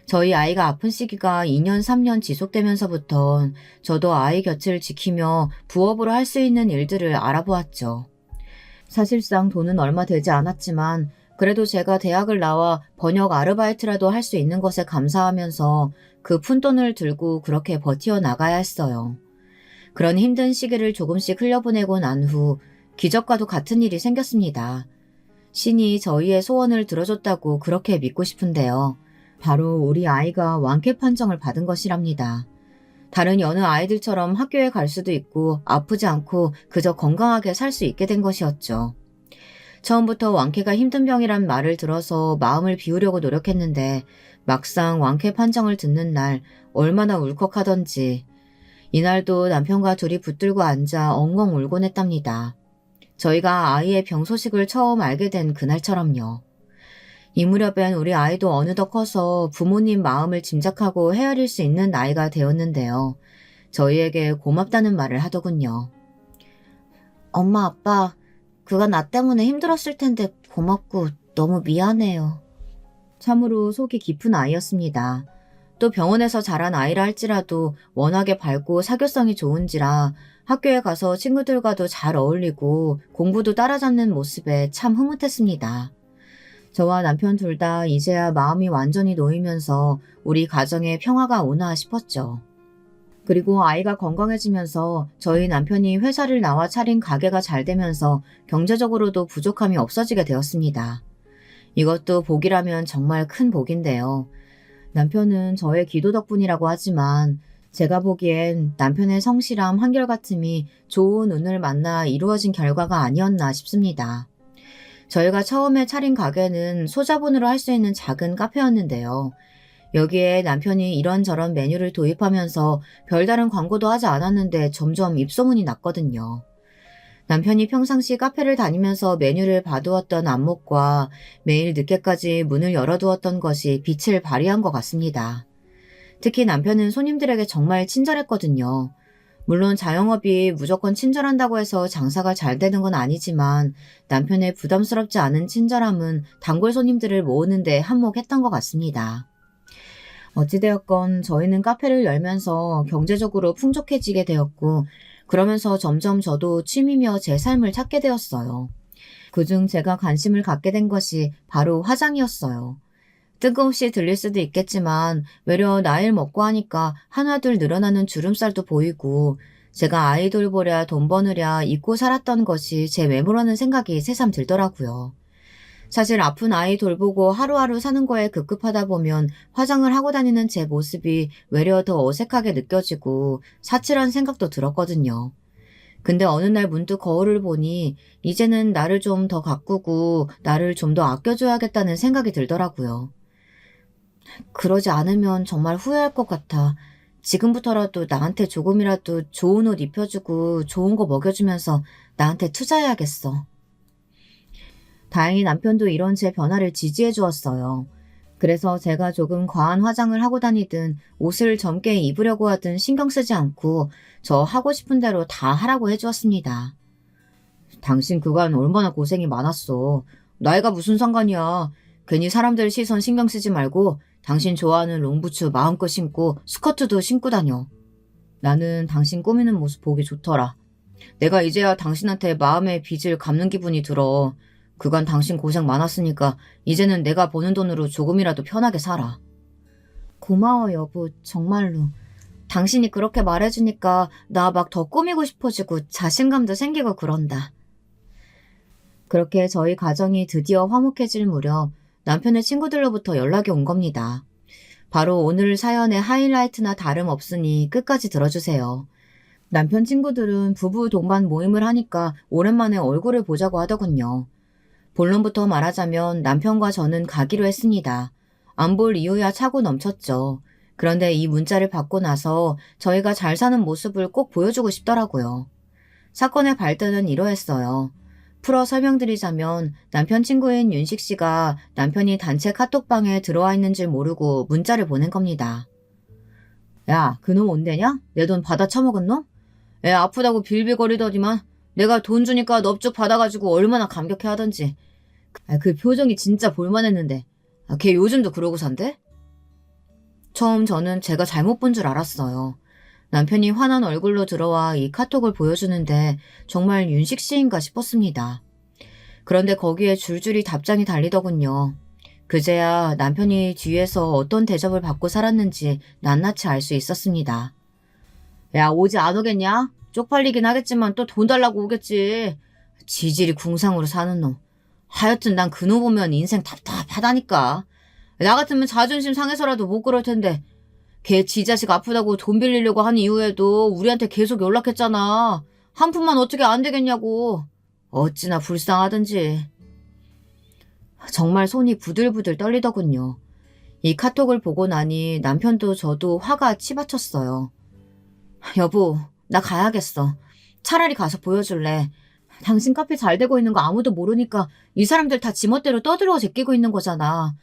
저희 아이가 아픈 시기가 2년 3년 지속되면서부터 저도 아이 곁을 지키며 부업으로 할 수 있는 일들을 알아보았죠. 사실상 돈은 얼마 되지 않았지만 그래도 제가 대학을 나와 번역 아르바이트라도 할 수 있는 것에 감사하면서 그 푼돈을 들고 그렇게 버티어 나가야 했어요. 그런 힘든 시기를 조금씩 흘려보내고 난 후 기적과도 같은 일이 생겼습니다. 신이 저희의 소원을 들어줬다고 그렇게 믿고 싶은데요. 바로 우리 아이가 완쾌 판정을 받은 것이랍니다. 다른 여느 아이들처럼 학교에 갈 수도 있고 아프지 않고 그저 건강하게 살 수 있게 된 것이었죠. 처음부터 완쾌가 힘든 병이란 말을 들어서 마음을 비우려고 노력했는데 막상 완쾌 판정을 듣는 날 얼마나 울컥하던지 이날도 남편과 둘이 붙들고 앉아 엉엉 울곤 했답니다. 저희가 아이의 병 소식을 처음 알게 된 그날처럼요. 이 무렵엔 우리 아이도 어느덧 커서 부모님 마음을 짐작하고 헤아릴 수 있는 나이가 되었는데요. 저희에게 고맙다는 말을 하더군요. 엄마, 아빠, 그간 나 때문에 힘들었을 텐데 고맙고 너무 미안해요. 참으로 속이 깊은 아이였습니다. 또 병원에서 자란 아이라 할지라도 워낙에 밝고 사교성이 좋은지라 학교에 가서 친구들과도 잘 어울리고 공부도 따라잡는 모습에 참 흐뭇했습니다. 저와 남편 둘 다 이제야 마음이 완전히 놓이면서 우리 가정에 평화가 오나 싶었죠. 그리고 아이가 건강해지면서 저희 남편이 회사를 나와 차린 가게가 잘 되면서 경제적으로도 부족함이 없어지게 되었습니다. 이것도 복이라면 정말 큰 복인데요. 남편은 저의 기도 덕분이라고 하지만 제가 보기엔 남편의 성실함, 한결같음이 좋은 운을 만나 이루어진 결과가 아니었나 싶습니다. 저희가 처음에 차린 가게는 소자본으로 할 수 있는 작은 카페였는데요. 여기에 남편이 이런저런 메뉴를 도입하면서 별다른 광고도 하지 않았는데 점점 입소문이 났거든요. 남편이 평상시 카페를 다니면서 메뉴를 봐두었던 안목과 매일 늦게까지 문을 열어두었던 것이 빛을 발휘한 것 같습니다. 특히 남편은 손님들에게 정말 친절했거든요. 물론 자영업이 무조건 친절한다고 해서 장사가 잘 되는 건 아니지만 남편의 부담스럽지 않은 친절함은 단골 손님들을 모으는 데 한몫했던 것 같습니다. 어찌되었건 저희는 카페를 열면서 경제적으로 풍족해지게 되었고 그러면서 점점 저도 취미며 제 삶을 찾게 되었어요. 그중 제가 관심을 갖게 된 것이 바로 화장이었어요. 뜬금없이 들릴 수도 있겠지만 외려 나이를 먹고 하니까 하나둘 늘어나는 주름살도 보이고 제가 아이 돌보랴 돈 버느랴 잊고 살았던 것이 제 외모라는 생각이 새삼 들더라고요. 사실 아픈 아이 돌보고 하루하루 사는 거에 급급하다 보면 화장을 하고 다니는 제 모습이 외려 더 어색하게 느껴지고 사치란 생각도 들었거든요. 근데 어느 날 문득 거울을 보니 이제는 나를 좀 더 가꾸고 나를 좀 더 아껴줘야겠다는 생각이 들더라고요. 그러지 않으면 정말 후회할 것 같아. 지금부터라도 나한테 조금이라도 좋은 옷 입혀주고 좋은 거 먹여주면서 나한테 투자해야겠어. 다행히 남편도 이런 제 변화를 지지해 주었어요. 그래서 제가 조금 과한 화장을 하고 다니든 옷을 젊게 입으려고 하든 신경 쓰지 않고 저 하고 싶은 대로 다 하라고 해주었습니다. 당신 그간 얼마나 고생이 많았어. 나이가 무슨 상관이야. 괜히 사람들 시선 신경 쓰지 말고 당신 좋아하는 롱부츠 마음껏 신고 스커트도 신고 다녀. 나는 당신 꾸미는 모습 보기 좋더라. 내가 이제야 당신한테 마음의 빚을 갚는 기분이 들어. 그간 당신 고생 많았으니까 이제는 내가 버는 돈으로 조금이라도 편하게 살아. 고마워 여보, 정말로. 당신이 그렇게 말해주니까 나 막 더 꾸미고 싶어지고 자신감도 생기고 그런다. 그렇게 저희 가정이 드디어 화목해질 무렵 남편의 친구들로부터 연락이 온 겁니다. 바로 오늘 사연의 하이라이트나 다름없으니 끝까지 들어주세요. 남편 친구들은 부부 동반 모임을 하니까 오랜만에 얼굴을 보자고 하더군요. 본론부터 말하자면 남편과 저는 가기로 했습니다. 안 볼 이유야 차고 넘쳤죠. 그런데 이 문자를 받고 나서 저희가 잘 사는 모습을 꼭 보여주고 싶더라고요. 사건의 발단은 이러했어요. 풀어 설명드리자면 남편 친구인 윤식 씨가 남편이 단체 카톡방에 들어와 있는 줄 모르고 문자를 보낸 겁니다. 야, 그놈 온대냐? 내 돈 받아 처먹은 놈? 애 아프다고 빌빌거리더니만 내가 돈 주니까 넙죽 받아가지고 얼마나 감격해하던지. 그 표정이 진짜 볼만했는데. 걔 요즘도 그러고 산대? 처음 저는 제가 잘못 본 줄 알았어요. 남편이 화난 얼굴로 들어와 이 카톡을 보여주는데 정말 윤식 씨인가 싶었습니다. 그런데 거기에 줄줄이 답장이 달리더군요. 그제야 남편이 뒤에서 어떤 대접을 받고 살았는지 낱낱이 알 수 있었습니다. 야, 오지 안 오겠냐? 쪽팔리긴 하겠지만 또 돈 달라고 오겠지. 지질이 궁상으로 사는 놈. 하여튼 난 그 놈 보면 인생 답답하다니까. 나 같으면 자존심 상해서라도 못 그럴 텐데 걔 지 자식 아프다고 돈 빌리려고 한 이후에도 우리한테 계속 연락했잖아. 한 푼만 어떻게 안 되겠냐고. 어찌나 불쌍하든지. 정말 손이 부들부들 떨리더군요. 이 카톡을 보고 나니 남편도 저도 화가 치받쳤어요. 여보, 나 가야겠어. 차라리 가서 보여줄래. 당신 카페 잘 되고 있는 거 아무도 모르니까 이 사람들 다 지멋대로 떠들어 제끼고 있는 거잖아.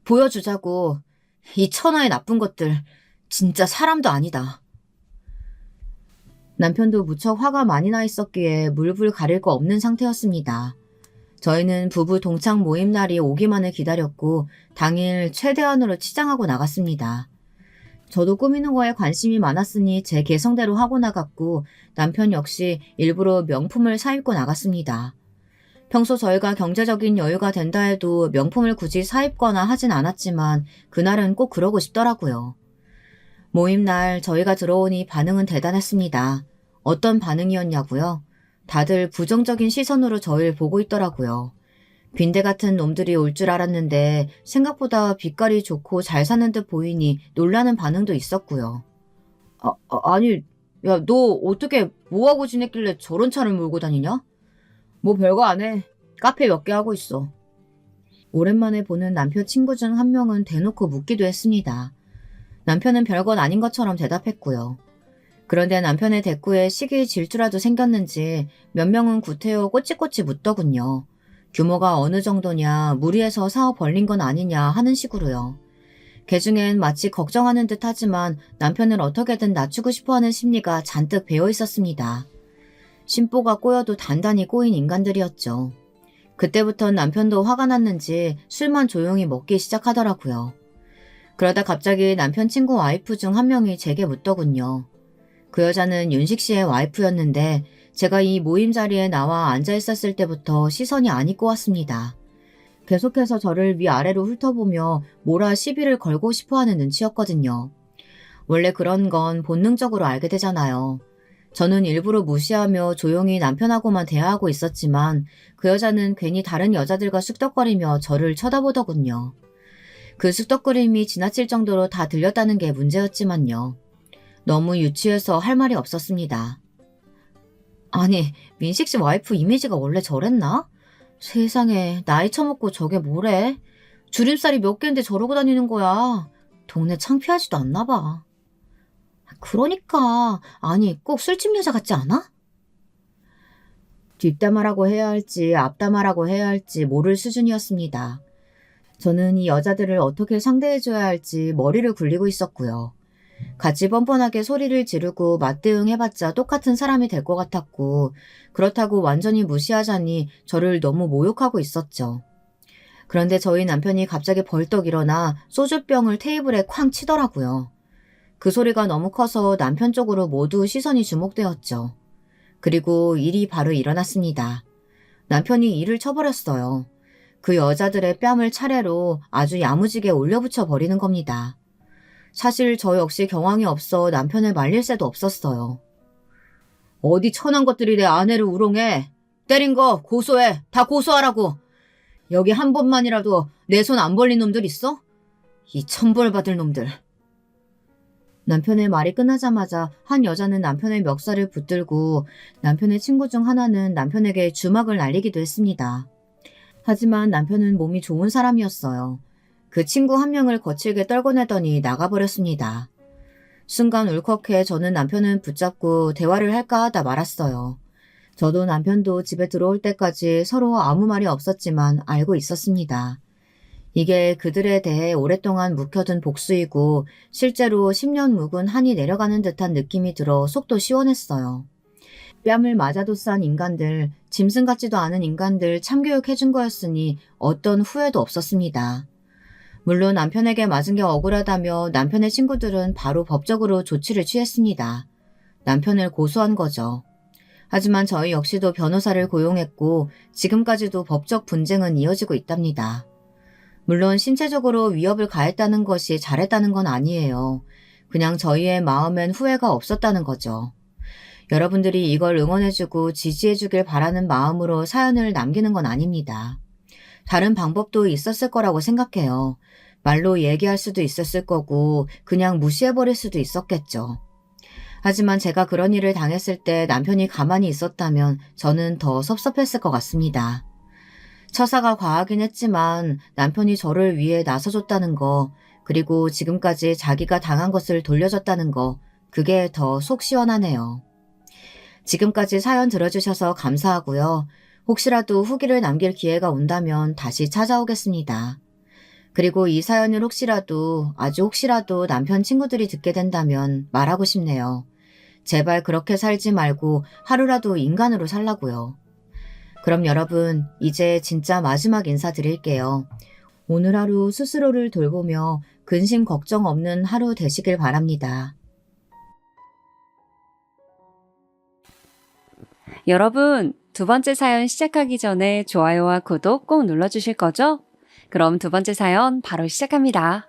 보여주자고. 이 천하의 나쁜 것들. 진짜 사람도 아니다. 남편도 무척 화가 많이 나 있었기에 물불 가릴 거 없는 상태였습니다. 저희는 부부 동창 모임 날이 오기만을 기다렸고 당일 최대한으로 치장하고 나갔습니다. 저도 꾸미는 거에 관심이 많았으니 제 개성대로 하고 나갔고 남편 역시 일부러 명품을 사입고 나갔습니다. 평소 저희가 경제적인 여유가 된다 해도 명품을 굳이 사입거나 하진 않았지만 그날은 꼭 그러고 싶더라고요. 모임 날 저희가 들어오니 반응은 대단했습니다. 어떤 반응이었냐고요? 다들 부정적인 시선으로 저희를 보고 있더라고요. 빈대 같은 놈들이 올 줄 알았는데 생각보다 빛깔이 좋고 잘 사는 듯 보이니 놀라는 반응도 있었고요. 아니, 야, 너 어떻게 뭐하고 지냈길래 저런 차를 몰고 다니냐? 뭐 별거 안 해. 카페 몇 개 하고 있어. 오랜만에 보는 남편 친구 중 한 명은 대놓고 묻기도 했습니다. 남편은 별건 아닌 것처럼 대답했고요. 그런데 남편의 대꾸에 시기 질투라도 생겼는지 몇 명은 구태여 꼬치꼬치 묻더군요. 규모가 어느 정도냐, 무리해서 사업 벌린 건 아니냐 하는 식으로요. 개중엔 마치 걱정하는 듯 하지만 남편을 어떻게든 낮추고 싶어하는 심리가 잔뜩 배어 있었습니다. 심보가 꼬여도 단단히 꼬인 인간들이었죠. 그때부터 남편도 화가 났는지 술만 조용히 먹기 시작하더라고요. 그러다 갑자기 남편 친구 와이프 중 한 명이 제게 묻더군요. 그 여자는 윤식 씨의 와이프였는데 제가 이 모임 자리에 나와 앉아 있었을 때부터 시선이 안 입고 왔습니다. 계속해서 저를 위아래로 훑어보며 뭐라 시비를 걸고 싶어하는 눈치였거든요. 원래 그런 건 본능적으로 알게 되잖아요. 저는 일부러 무시하며 조용히 남편하고만 대화하고 있었지만 그 여자는 괜히 다른 여자들과 쑥덕거리며 저를 쳐다보더군요. 그 쑥덕거림이 지나칠 정도로 다 들렸다는 게 문제였지만요. 너무 유치해서 할 말이 없었습니다. 아니, 민식 씨 와이프 이미지가 원래 저랬나? 세상에, 나이 처먹고 저게 뭐래? 주름살이 몇 개인데 저러고 다니는 거야. 동네 창피하지도 않나 봐. 그러니까, 아니, 꼭 술집 여자 같지 않아? 뒷담화라고 해야 할지 앞담화라고 해야 할지 모를 수준이었습니다. 저는 이 여자들을 어떻게 상대해줘야 할지 머리를 굴리고 있었고요. 같이 뻔뻔하게 소리를 지르고 맞대응해봤자 똑같은 사람이 될 것 같았고, 그렇다고 완전히 무시하자니 저를 너무 모욕하고 있었죠. 그런데 저희 남편이 갑자기 벌떡 일어나 소주병을 테이블에 쾅 치더라고요. 그 소리가 너무 커서 남편 쪽으로 모두 시선이 주목되었죠. 그리고 일이 바로 일어났습니다. 남편이 일을 쳐버렸어요. 그 여자들의 뺨을 차례로 아주 야무지게 올려붙여 버리는 겁니다. 사실 저 역시 경황이 없어 남편을 말릴 새도 없었어요. 어디 천한 것들이 내 아내를 우롱해. 때린 거 고소해. 다 고소하라고. 여기 한 번만이라도 내 손 안 벌린 놈들 있어? 이 천벌 받을 놈들. 남편의 말이 끝나자마자 한 여자는 남편의 멱살을 붙들고 남편의 친구 중 하나는 남편에게 주먹을 날리기도 했습니다. 하지만 남편은 몸이 좋은 사람이었어요. 그 친구 한 명을 거칠게 떨궈내더니 나가버렸습니다. 순간 울컥해 저는 남편을 붙잡고 대화를 할까 하다 말았어요. 저도 남편도 집에 들어올 때까지 서로 아무 말이 없었지만 알고 있었습니다. 이게 그들에 대해 오랫동안 묵혀둔 복수이고 실제로 10년 묵은 한이 내려가는 듯한 느낌이 들어 속도 시원했어요. 뺨을 맞아도 싼 인간들, 짐승 같지도 않은 인간들 참교육해준 거였으니 어떤 후회도 없었습니다. 물론 남편에게 맞은 게 억울하다며 남편의 친구들은 바로 법적으로 조치를 취했습니다. 남편을 고소한 거죠. 하지만 저희 역시도 변호사를 고용했고 지금까지도 법적 분쟁은 이어지고 있답니다. 물론 신체적으로 위협을 가했다는 것이 잘했다는 건 아니에요. 그냥 저희의 마음엔 후회가 없었다는 거죠. 여러분들이 이걸 응원해주고 지지해주길 바라는 마음으로 사연을 남기는 건 아닙니다. 다른 방법도 있었을 거라고 생각해요. 말로 얘기할 수도 있었을 거고 그냥 무시해버릴 수도 있었겠죠. 하지만 제가 그런 일을 당했을 때 남편이 가만히 있었다면 저는 더 섭섭했을 것 같습니다. 처사가 과하긴 했지만 남편이 저를 위해 나서줬다는 거, 그리고 지금까지 자기가 당한 것을 돌려줬다는 거, 그게 더 속 시원하네요. 지금까지 사연 들어주셔서 감사하고요. 혹시라도 후기를 남길 기회가 온다면 다시 찾아오겠습니다. 그리고 이 사연을 혹시라도, 아주 혹시라도 남편 친구들이 듣게 된다면 말하고 싶네요. 제발 그렇게 살지 말고 하루라도 인간으로 살라고요. 그럼 여러분, 이제 진짜 마지막 인사드릴게요. 오늘 하루 스스로를 돌보며 근심 걱정 없는 하루 되시길 바랍니다. 여러분, 두 번째 사연 시작하기 전에 좋아요와 구독 꼭 눌러주실 거죠? 그럼 두 번째 사연 바로 시작합니다.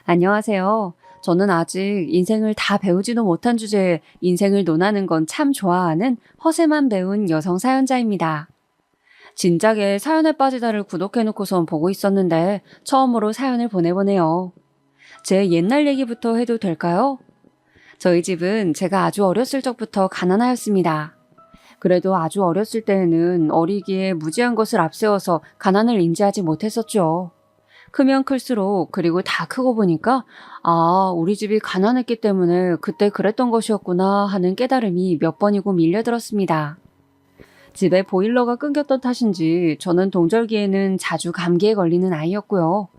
안녕하세요. 저는 아직 인생을 다 배우지도 못한 주제에 인생을 논하는 건 참 좋아하는 허세만 배운 여성 사연자입니다. 진작에 사연에 빠지다를 구독해놓고선 보고 있었는데 처음으로 사연을 보내보네요. 제 옛날 얘기부터 해도 될까요? 저희 집은 제가 아주 어렸을 적부터 가난하였습니다. 그래도 아주 어렸을 때에는 어리기에 무지한 것을 앞세워서 가난을 인지하지 못했었죠. 크면 클수록 그리고 다 크고 보니까 아, 우리 집이 가난했기 때문에 그때 그랬던 것이었구나 하는 깨달음이 몇 번이고 밀려들었습니다. 집에 보일러가 끊겼던 탓인지 저는 동절기에는 자주 감기에 걸리는 아이였고요.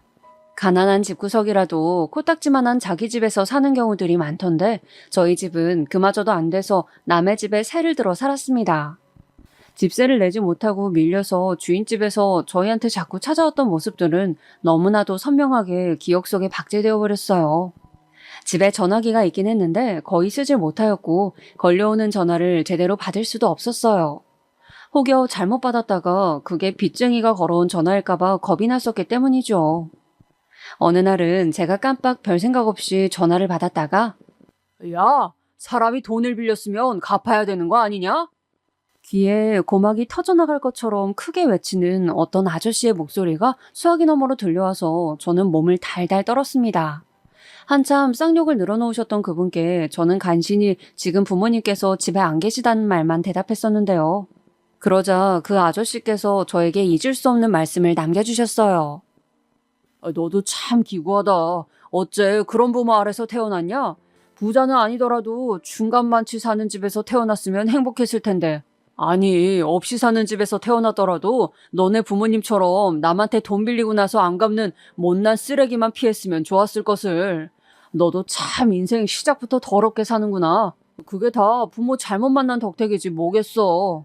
가난한 집구석이라도 코딱지만한 자기 집에서 사는 경우들이 많던데 저희 집은 그마저도 안 돼서 남의 집에 세를 들어 살았습니다. 집세를 내지 못하고 밀려서 주인집에서 저희한테 자꾸 찾아왔던 모습들은 너무나도 선명하게 기억 속에 박제되어 버렸어요. 집에 전화기가 있긴 했는데 거의 쓰질 못하였고 걸려오는 전화를 제대로 받을 수도 없었어요. 혹여 잘못 받았다가 그게 빚쟁이가 걸어온 전화일까봐 겁이 났었기 때문이죠. 어느 날은 제가 깜빡 별 생각 없이 전화를 받았다가 야, 사람이 돈을 빌렸으면 갚아야 되는 거 아니냐? 귀에 고막이 터져나갈 것처럼 크게 외치는 어떤 아저씨의 목소리가 수화기 너머로 들려와서 저는 몸을 달달 떨었습니다. 한참 쌍욕을 늘어놓으셨던 그분께 저는 간신히 지금 부모님께서 집에 안 계시다는 말만 대답했었는데요. 그러자 그 아저씨께서 저에게 잊을 수 없는 말씀을 남겨주셨어요. 너도 참 기구하다. 어째 그런 부모 아래서 태어났냐? 부자는 아니더라도 중간만치 사는 집에서 태어났으면 행복했을 텐데. 아니, 없이 사는 집에서 태어났더라도 너네 부모님처럼 남한테 돈 빌리고 나서 안 갚는 못난 쓰레기만 피했으면 좋았을 것을. 너도 참 인생 시작부터 더럽게 사는구나. 그게 다 부모 잘못 만난 덕택이지 뭐겠어.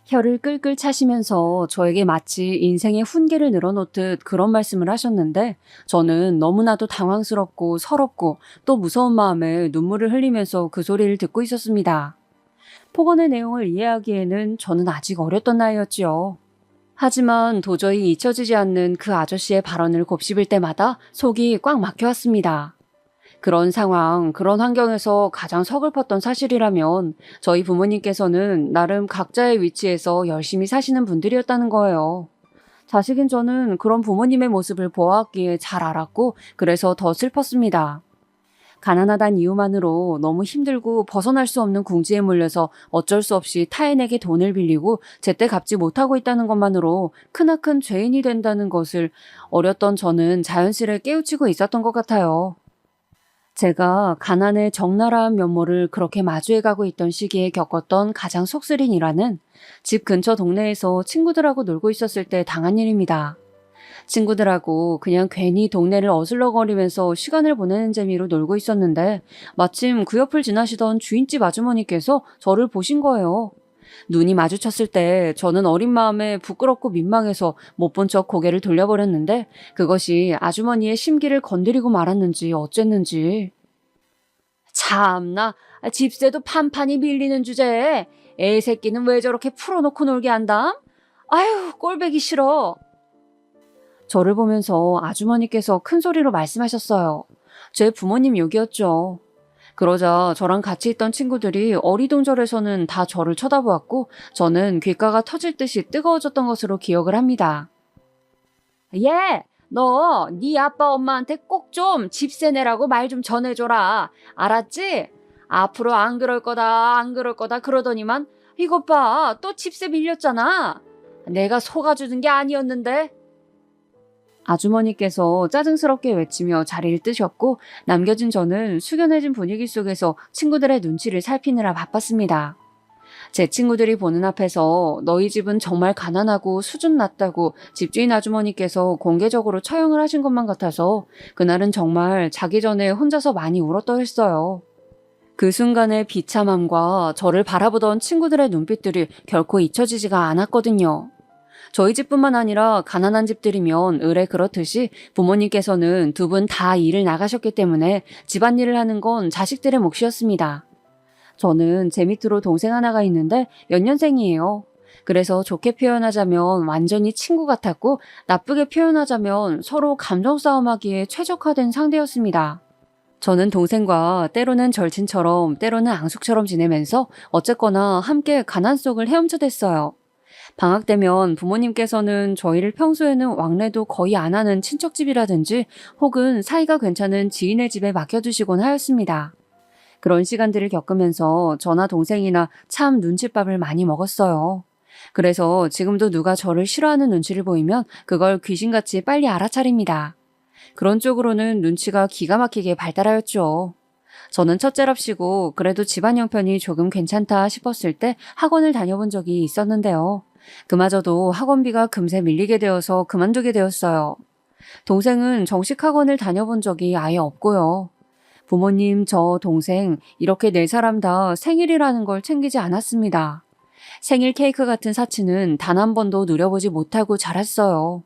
혀를 끌끌 차시면서 저에게 마치 인생의 훈계를 늘어놓듯 그런 말씀을 하셨는데 저는 너무나도 당황스럽고 서럽고 또 무서운 마음에 눈물을 흘리면서 그 소리를 듣고 있었습니다. 폭언의 내용을 이해하기에는 저는 아직 어렸던 나이였지요. 하지만 도저히 잊혀지지 않는 그 아저씨의 발언을 곱씹을 때마다 속이 꽉 막혀왔습니다. 그런 상황, 그런 환경에서 가장 서글펐던 사실이라면 저희 부모님께서는 나름 각자의 위치에서 열심히 사시는 분들이었다는 거예요. 자식인 저는 그런 부모님의 모습을 보아왔기에 잘 알았고 그래서 더 슬펐습니다. 가난하단 이유만으로 너무 힘들고 벗어날 수 없는 궁지에 몰려서 어쩔 수 없이 타인에게 돈을 빌리고 제때 갚지 못하고 있다는 것만으로 크나큰 죄인이 된다는 것을 어렸던 저는 자연스레 깨우치고 있었던 것 같아요. 제가 가난의 적나라한 면모를 그렇게 마주해가고 있던 시기에 겪었던 가장 속쓰린 일화는 집 근처 동네에서 친구들하고 놀고 있었을 때 당한 일입니다. 친구들하고 그냥 괜히 동네를 어슬렁거리면서 시간을 보내는 재미로 놀고 있었는데 마침 그 옆을 지나시던 주인집 아주머니께서 저를 보신 거예요. 눈이 마주쳤을 때 저는 어린 마음에 부끄럽고 민망해서 못 본 척 고개를 돌려버렸는데 그것이 아주머니의 심기를 건드리고 말았는지 어쨌는지. 참나, 집세도 판판이 밀리는 주제에 애 새끼는 왜 저렇게 풀어놓고 놀게 한담? 아유, 꼴배기 싫어. 저를 보면서 아주머니께서 큰 소리로 말씀하셨어요. 제 부모님 욕이었죠. 그러자 저랑 같이 있던 친구들이 어리둥절해서는 다 저를 쳐다보았고 저는 귓가가 터질 듯이 뜨거워졌던 것으로 기억을 합니다. 예, 너 네 아빠 엄마한테 꼭 좀 집세 내라고 말 좀 전해줘라. 알았지? 앞으로 안 그럴 거다 안 그럴 거다 그러더니만 이것 봐, 또 집세 밀렸잖아. 내가 속아주는 게 아니었는데. 아주머니께서 짜증스럽게 외치며 자리를 뜨셨고 남겨진 저는 숙연해진 분위기 속에서 친구들의 눈치를 살피느라 바빴습니다. 제 친구들이 보는 앞에서 너희 집은 정말 가난하고 수준 낮다고 집주인 아주머니께서 공개적으로 처형을 하신 것만 같아서 그날은 정말 자기 전에 혼자서 많이 울었더랬어요. 그 순간의 비참함과 저를 바라보던 친구들의 눈빛들이 결코 잊혀지지가 않았거든요. 저희 집뿐만 아니라 가난한 집들이면 의뢰 그렇듯이 부모님께서는 두 분 다 일을 나가셨기 때문에 집안일을 하는 건 자식들의 몫이었습니다. 저는 제 밑으로 동생 하나가 있는데 연년생이에요. 그래서 좋게 표현하자면 완전히 친구 같았고 나쁘게 표현하자면 서로 감정 싸움하기에 최적화된 상대였습니다. 저는 동생과 때로는 절친처럼 때로는 앙숙처럼 지내면서 어쨌거나 함께 가난 속을 헤엄쳐댔어요. 방학 때면 부모님께서는 저희를 평소에는 왕래도 거의 안 하는 친척집이라든지 혹은 사이가 괜찮은 지인의 집에 맡겨두시곤 하였습니다. 그런 시간들을 겪으면서 저나 동생이나 참 눈칫밥을 많이 먹었어요. 그래서 지금도 누가 저를 싫어하는 눈치를 보이면 그걸 귀신같이 빨리 알아차립니다. 그런 쪽으로는 눈치가 기가 막히게 발달하였죠. 저는 첫째랍시고 그래도 집안 형편이 조금 괜찮다 싶었을 때 학원을 다녀본 적이 있었는데요. 그마저도 학원비가 금세 밀리게 되어서 그만두게 되었어요. 동생은 정식 학원을 다녀본 적이 아예 없고요. 부모님, 저, 동생 이렇게 네 사람 다 생일이라는 걸 챙기지 않았습니다. 생일 케이크 같은 사치는 단 한 번도 누려보지 못하고 자랐어요.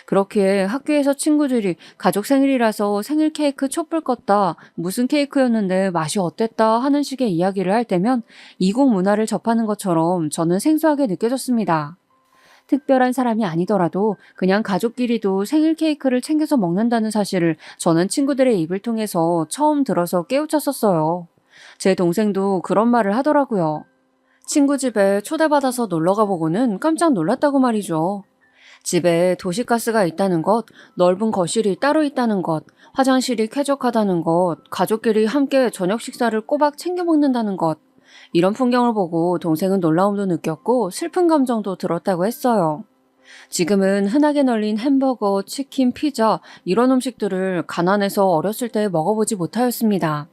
그렇기에 학교에서 친구들이 가족 생일이라서 생일 케이크 촛불 껐다, 무슨 케이크였는데 맛이 어땠다 하는 식의 이야기를 할 때면 이국 문화를 접하는 것처럼 저는 생소하게 느껴졌습니다. 특별한 사람이 아니더라도 그냥 가족끼리도 생일 케이크를 챙겨서 먹는다는 사실을 저는 친구들의 입을 통해서 처음 들어서 깨우쳤었어요. 제 동생도 그런 말을 하더라고요. 친구 집에 초대받아서 놀러가 보고는 깜짝 놀랐다고 말이죠. 집에 도시가스가 있다는 것, 넓은 거실이 따로 있다는 것, 화장실이 쾌적하다는 것, 가족끼리 함께 저녁 식사를 꼬박 챙겨 먹는다는 것. 이런 풍경을 보고 동생은 놀라움도 느꼈고 슬픈 감정도 들었다고 했어요. 지금은 흔하게 널린 햄버거, 치킨, 피자 이런 음식들을 가난해서 어렸을 때 먹어보지 못하였습니다.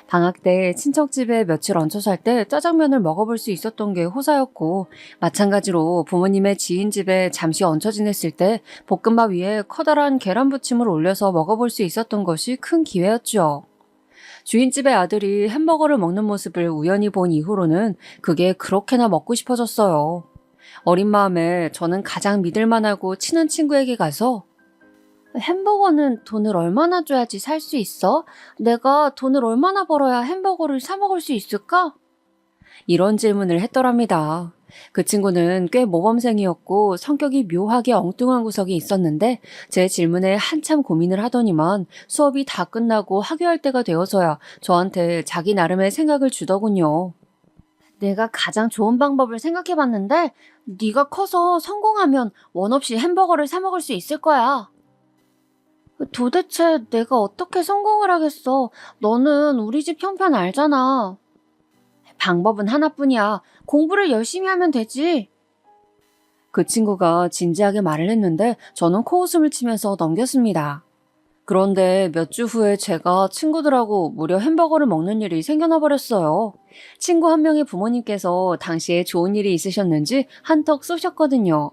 방학 때 친척집에 며칠 얹혀 살 때 짜장면을 먹어볼 수 있었던 게 호사였고, 마찬가지로 부모님의 지인 집에 잠시 얹혀 지냈을 때 볶음밥 위에 커다란 계란 부침을 올려서 먹어볼 수 있었던 것이 큰 기회였죠. 주인집의 아들이 햄버거를 먹는 모습을 우연히 본 이후로는 그게 그렇게나 먹고 싶어졌어요. 어린 마음에 저는 가장 믿을만하고 친한 친구에게 가서 햄버거는 돈을 얼마나 줘야지 살 수 있어? 내가 돈을 얼마나 벌어야 햄버거를 사 먹을 수 있을까? 이런 질문을 했더랍니다. 그 친구는 꽤 모범생이었고 성격이 묘하게 엉뚱한 구석이 있었는데 제 질문에 한참 고민을 하더니만 수업이 다 끝나고 하교할 때가 되어서야 저한테 자기 나름의 생각을 주더군요. 내가 가장 좋은 방법을 생각해봤는데 네가 커서 성공하면 원 없이 햄버거를 사 먹을 수 있을 거야. 도대체 내가 어떻게 성공을 하겠어? 너는 우리 집 형편 알잖아. 방법은 하나뿐이야. 공부를 열심히 하면 되지. 그 친구가 진지하게 말을 했는데 저는 코웃음을 치면서 넘겼습니다. 그런데 몇 주 후에 제가 친구들하고 무려 햄버거를 먹는 일이 생겨나 버렸어요. 친구 한 명의 부모님께서 당시에 좋은 일이 있으셨는지 한턱 쏘셨거든요.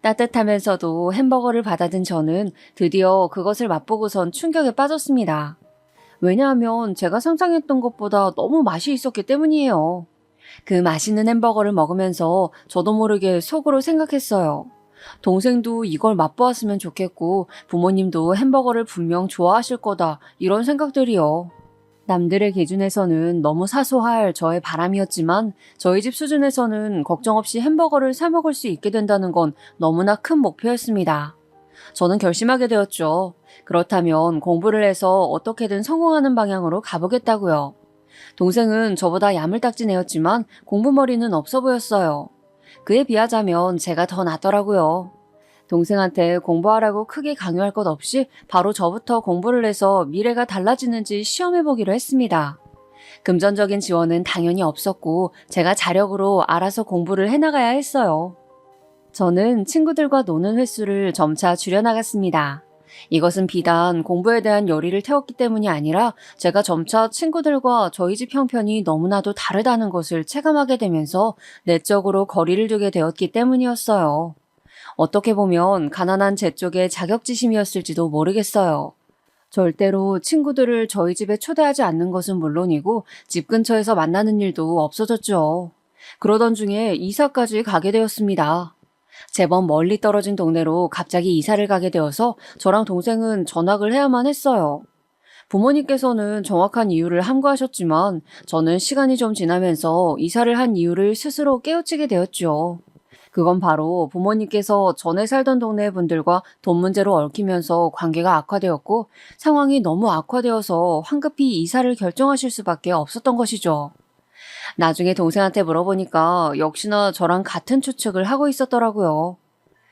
따뜻하면서도 햄버거를 받아든 저는 드디어 그것을 맛보고선 충격에 빠졌습니다. 왜냐하면 제가 상상했던 것보다 너무 맛이 있었기 때문이에요. 그 맛있는 햄버거를 먹으면서 저도 모르게 속으로 생각했어요. 동생도 이걸 맛보았으면 좋겠고 부모님도 햄버거를 분명 좋아하실 거다 이런 생각들이요. 남들의 기준에서는 너무 사소할 저의 바람이었지만 저희 집 수준에서는 걱정 없이 햄버거를 사 먹을 수 있게 된다는 건 너무나 큰 목표였습니다. 저는 결심하게 되었죠. 그렇다면 공부를 해서 어떻게든 성공하는 방향으로 가보겠다고요. 동생은 저보다 야물딱진 애였지만 공부머리는 없어 보였어요. 그에 비하자면 제가 더 낫더라고요. 동생한테 공부하라고 크게 강요할 것 없이 바로 저부터 공부를 해서 미래가 달라지는지 시험해보기로 했습니다. 금전적인 지원은 당연히 없었고 제가 자력으로 알아서 공부를 해나가야 했어요. 저는 친구들과 노는 횟수를 점차 줄여나갔습니다. 이것은 비단 공부에 대한 열의를 태웠기 때문이 아니라 제가 점차 친구들과 저희 집 형편이 너무나도 다르다는 것을 체감하게 되면서 내적으로 거리를 두게 되었기 때문이었어요. 어떻게 보면 가난한 제 쪽의 자격지심이었을지도 모르겠어요. 절대로 친구들을 저희 집에 초대하지 않는 것은 물론이고 집 근처에서 만나는 일도 없어졌죠. 그러던 중에 이사까지 가게 되었습니다. 제법 멀리 떨어진 동네로 갑자기 이사를 가게 되어서 저랑 동생은 전학을 해야만 했어요. 부모님께서는 정확한 이유를 함구하셨지만 저는 시간이 좀 지나면서 이사를 한 이유를 스스로 깨우치게 되었죠. 그건 바로 부모님께서 전에 살던 동네 분들과 돈 문제로 얽히면서 관계가 악화되었고 상황이 너무 악화되어서 황급히 이사를 결정하실 수밖에 없었던 것이죠. 나중에 동생한테 물어보니까 역시나 저랑 같은 추측을 하고 있었더라고요.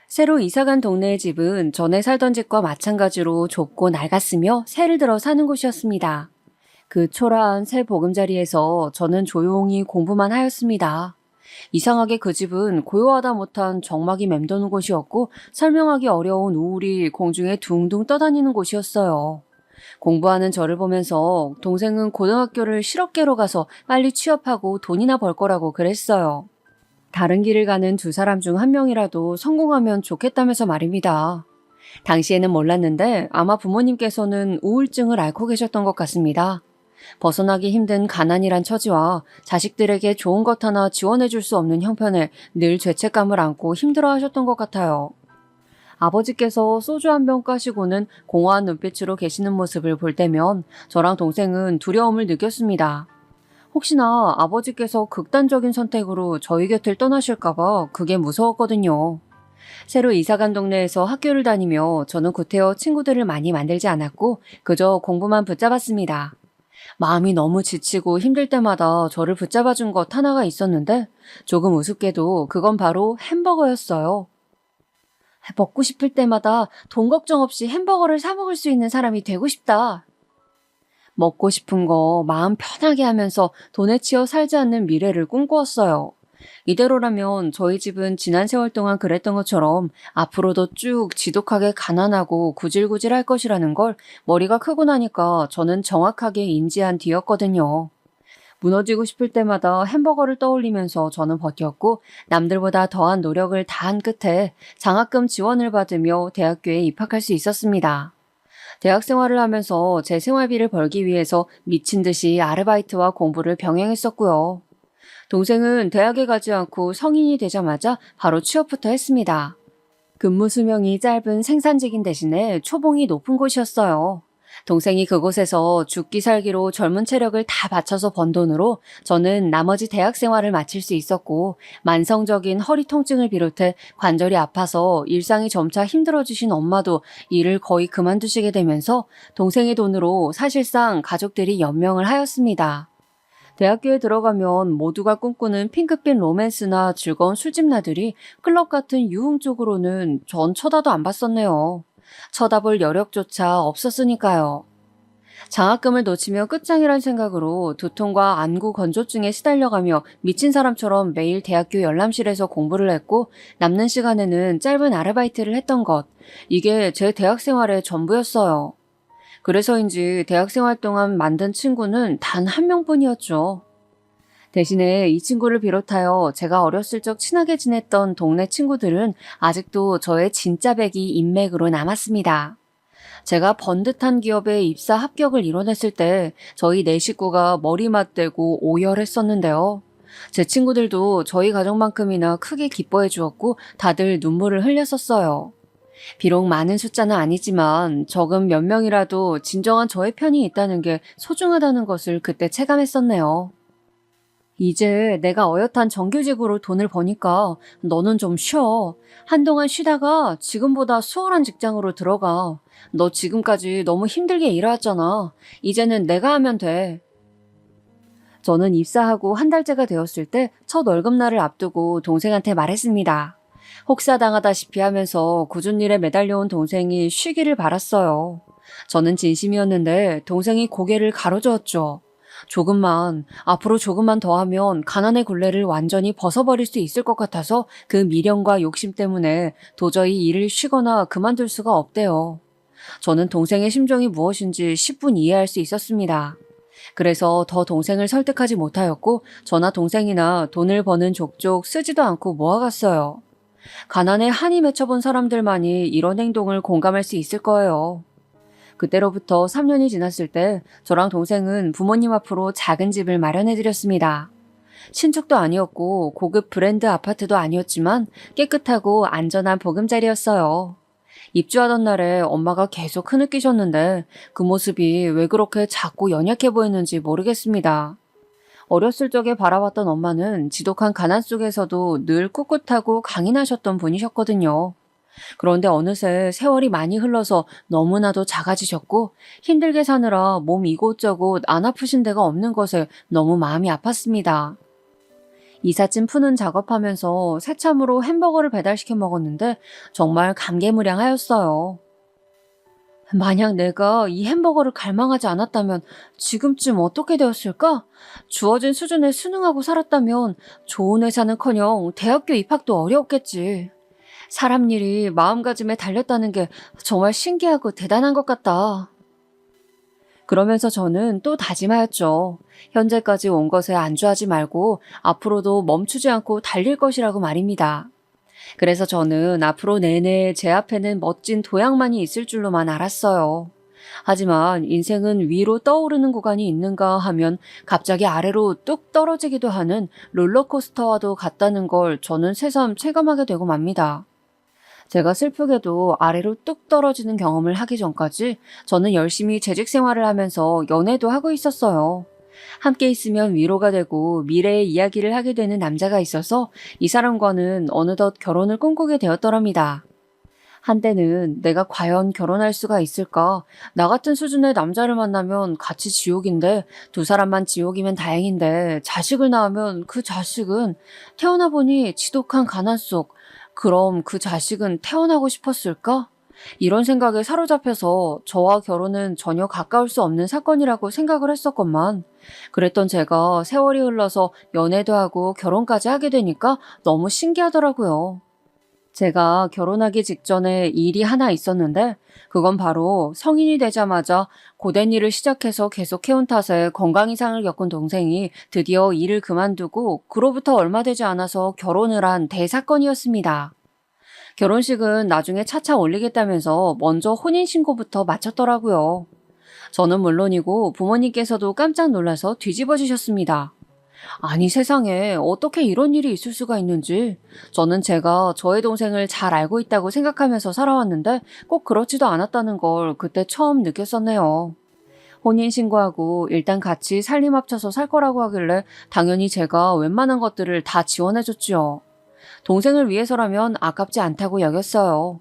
새로 이사간 동네의 집은 전에 살던 집과 마찬가지로 좁고 낡았으며 새를 들어 사는 곳이었습니다. 그 초라한 새 보금자리에서 저는 조용히 공부만 하였습니다. 이상하게 그 집은 고요하다 못한 적막이 맴도는 곳이었고 설명하기 어려운 우울이 공중에 둥둥 떠다니는 곳이었어요. 공부하는 저를 보면서 동생은 고등학교를 실업계로 가서 빨리 취업하고 돈이나 벌 거라고 그랬어요. 다른 길을 가는 두 사람 중 한 명이라도 성공하면 좋겠다면서 말입니다. 당시에는 몰랐는데 아마 부모님께서는 우울증을 앓고 계셨던 것 같습니다. 벗어나기 힘든 가난이란 처지와 자식들에게 좋은 것 하나 지원해줄 수 없는 형편에 늘 죄책감을 안고 힘들어하셨던 것 같아요. 아버지께서 소주 한 병 까시고는 공허한 눈빛으로 계시는 모습을 볼 때면 저랑 동생은 두려움을 느꼈습니다. 혹시나 아버지께서 극단적인 선택으로 저희 곁을 떠나실까봐 그게 무서웠거든요. 새로 이사간 동네에서 학교를 다니며 저는 구태여 친구들을 많이 만들지 않았고 그저 공부만 붙잡았습니다. 마음이 너무 지치고 힘들 때마다 저를 붙잡아준 것 하나가 있었는데 조금 우습게도 그건 바로 햄버거였어요. 먹고 싶을 때마다 돈 걱정 없이 햄버거를 사 먹을 수 있는 사람이 되고 싶다. 먹고 싶은 거 마음 편하게 하면서 돈에 치여 살지 않는 미래를 꿈꾸었어요. 이대로라면 저희 집은 지난 세월 동안 그랬던 것처럼 앞으로도 쭉 지독하게 가난하고 구질구질할 것이라는 걸 머리가 크고 나니까 저는 정확하게 인지한 뒤였거든요. 무너지고 싶을 때마다 햄버거를 떠올리면서 저는 버텼고 남들보다 더한 노력을 다한 끝에 장학금 지원을 받으며 대학교에 입학할 수 있었습니다. 대학 생활을 하면서 제 생활비를 벌기 위해서 미친 듯이 아르바이트와 공부를 병행했었고요. 동생은 대학에 가지 않고 성인이 되자마자 바로 취업부터 했습니다. 근무 수명이 짧은 생산직인 대신에 초봉이 높은 곳이었어요. 동생이 그곳에서 죽기 살기로 젊은 체력을 다 바쳐서 번 돈으로 저는 나머지 대학 생활을 마칠 수 있었고 만성적인 허리 통증을 비롯해 관절이 아파서 일상이 점차 힘들어지신 엄마도 일을 거의 그만두시게 되면서 동생의 돈으로 사실상 가족들이 연명을 하였습니다. 대학교에 들어가면 모두가 꿈꾸는 핑크빛 로맨스나 즐거운 술집나들이 클럽 같은 유흥 쪽으로는 전 쳐다도 안 봤었네요. 쳐다볼 여력조차 없었으니까요. 장학금을 놓치며 끝장이란 생각으로 두통과 안구 건조증에 시달려가며 미친 사람처럼 매일 대학교 열람실에서 공부를 했고 남는 시간에는 짧은 아르바이트를 했던 것. 이게 제 대학 생활의 전부였어요. 그래서인지 대학 생활 동안 만든 친구는 단 한 명뿐이었죠. 대신에 이 친구를 비롯하여 제가 어렸을 적 친하게 지냈던 동네 친구들은 아직도 저의 진짜 백이 인맥으로 남았습니다. 제가 번듯한 기업에 입사 합격을 이뤄냈을 때 저희 네 식구가 머리 맞대고 오열했었는데요. 제 친구들도 저희 가족만큼이나 크게 기뻐해 주었고 다들 눈물을 흘렸었어요. 비록 많은 숫자는 아니지만 적은 몇 명이라도 진정한 저의 편이 있다는 게 소중하다는 것을 그때 체감했었네요. 이제 내가 어엿한 정규직으로 돈을 버니까 너는 좀 쉬어. 한동안 쉬다가 지금보다 수월한 직장으로 들어가. 너 지금까지 너무 힘들게 일해왔잖아. 이제는 내가 하면 돼. 저는 입사하고 한 달째가 되었을 때 첫 월급날을 앞두고 동생한테 말했습니다. 혹사당하다시피 하면서 굳은 일에 매달려온 동생이 쉬기를 바랐어요. 저는 진심이었는데 동생이 고개를 가로저었죠. 앞으로 조금만 더 하면 가난의 굴레를 완전히 벗어버릴 수 있을 것 같아서 그 미련과 욕심 때문에 도저히 일을 쉬거나 그만둘 수가 없대요. 저는 동생의 심정이 무엇인지 10분 이해할 수 있었습니다. 그래서 더 동생을 설득하지 못하였고 저나 동생이나 돈을 버는 족족 쓰지도 않고 모아갔어요. 가난에 한이 맺혀본 사람들만이 이런 행동을 공감할 수 있을 거예요. 그때로부터 3년이 지났을 때 저랑 동생은 부모님 앞으로 작은 집을 마련해드렸습니다. 신축도 아니었고 고급 브랜드 아파트도 아니었지만 깨끗하고 안전한 보금자리였어요. 입주하던 날에 엄마가 계속 흐느끼셨는데 그 모습이 왜 그렇게 작고 연약해 보였는지 모르겠습니다. 어렸을 적에 바라봤던 엄마는 지독한 가난 속에서도 늘 꿋꿋하고 강인하셨던 분이셨거든요. 그런데 어느새 세월이 많이 흘러서 너무나도 작아지셨고 힘들게 사느라 몸 이곳저곳 안 아프신 데가 없는 것에 너무 마음이 아팠습니다. 이삿짐 푸는 작업하면서 새참으로 햄버거를 배달시켜 먹었는데 정말 감개무량하였어요. 만약 내가 이 햄버거를 갈망하지 않았다면 지금쯤 어떻게 되었을까? 주어진 수준에 순응하고 살았다면 좋은 회사는커녕 대학교 입학도 어려웠겠지. 사람 일이 마음가짐에 달렸다는 게 정말 신기하고 대단한 것 같다. 그러면서 저는 또 다짐하였죠. 현재까지 온 것에 안주하지 말고 앞으로도 멈추지 않고 달릴 것이라고 말입니다. 그래서 저는 앞으로 내내 제 앞에는 멋진 도약만이 있을 줄로만 알았어요. 하지만 인생은 위로 떠오르는 구간이 있는가 하면 갑자기 아래로 뚝 떨어지기도 하는 롤러코스터와도 같다는 걸 저는 새삼 체감하게 되고 맙니다. 제가 슬프게도 아래로 뚝 떨어지는 경험을 하기 전까지 저는 열심히 재직 생활을 하면서 연애도 하고 있었어요. 함께 있으면 위로가 되고 미래의 이야기를 하게 되는 남자가 있어서 이 사람과는 어느덧 결혼을 꿈꾸게 되었더랍니다. 한때는 내가 과연 결혼할 수가 있을까? 나 같은 수준의 남자를 만나면 같이 지옥인데 두 사람만 지옥이면 다행인데 자식을 낳으면 그 자식은 태어나 보니 지독한 가난 속 그럼 그 자식은 태어나고 싶었을까? 이런 생각에 사로잡혀서 저와 결혼은 전혀 가까울 수 없는 사건이라고 생각을 했었건만, 그랬던 제가 세월이 흘러서 연애도 하고 결혼까지 하게 되니까 너무 신기하더라고요. 제가 결혼하기 직전에 일이 하나 있었는데, 그건 바로 성인이 되자마자 고된 일을 시작해서 계속 해온 탓에 건강 이상을 겪은 동생이 드디어 일을 그만두고 그로부터 얼마 되지 않아서 결혼을 한 대사건이었습니다. 결혼식은 나중에 차차 올리겠다면서 먼저 혼인신고부터 마쳤더라고요. 저는 물론이고 부모님께서도 깜짝 놀라서 뒤집어지셨습니다. 아니 세상에 어떻게 이런 일이 있을 수가 있는지, 저는 제가 저의 동생을 잘 알고 있다고 생각하면서 살아왔는데 꼭 그렇지도 않았다는 걸 그때 처음 느꼈었네요. 혼인신고하고 일단 같이 살림 합쳐서 살 거라고 하길래 당연히 제가 웬만한 것들을 다 지원해줬지요. 동생을 위해서라면 아깝지 않다고 여겼어요.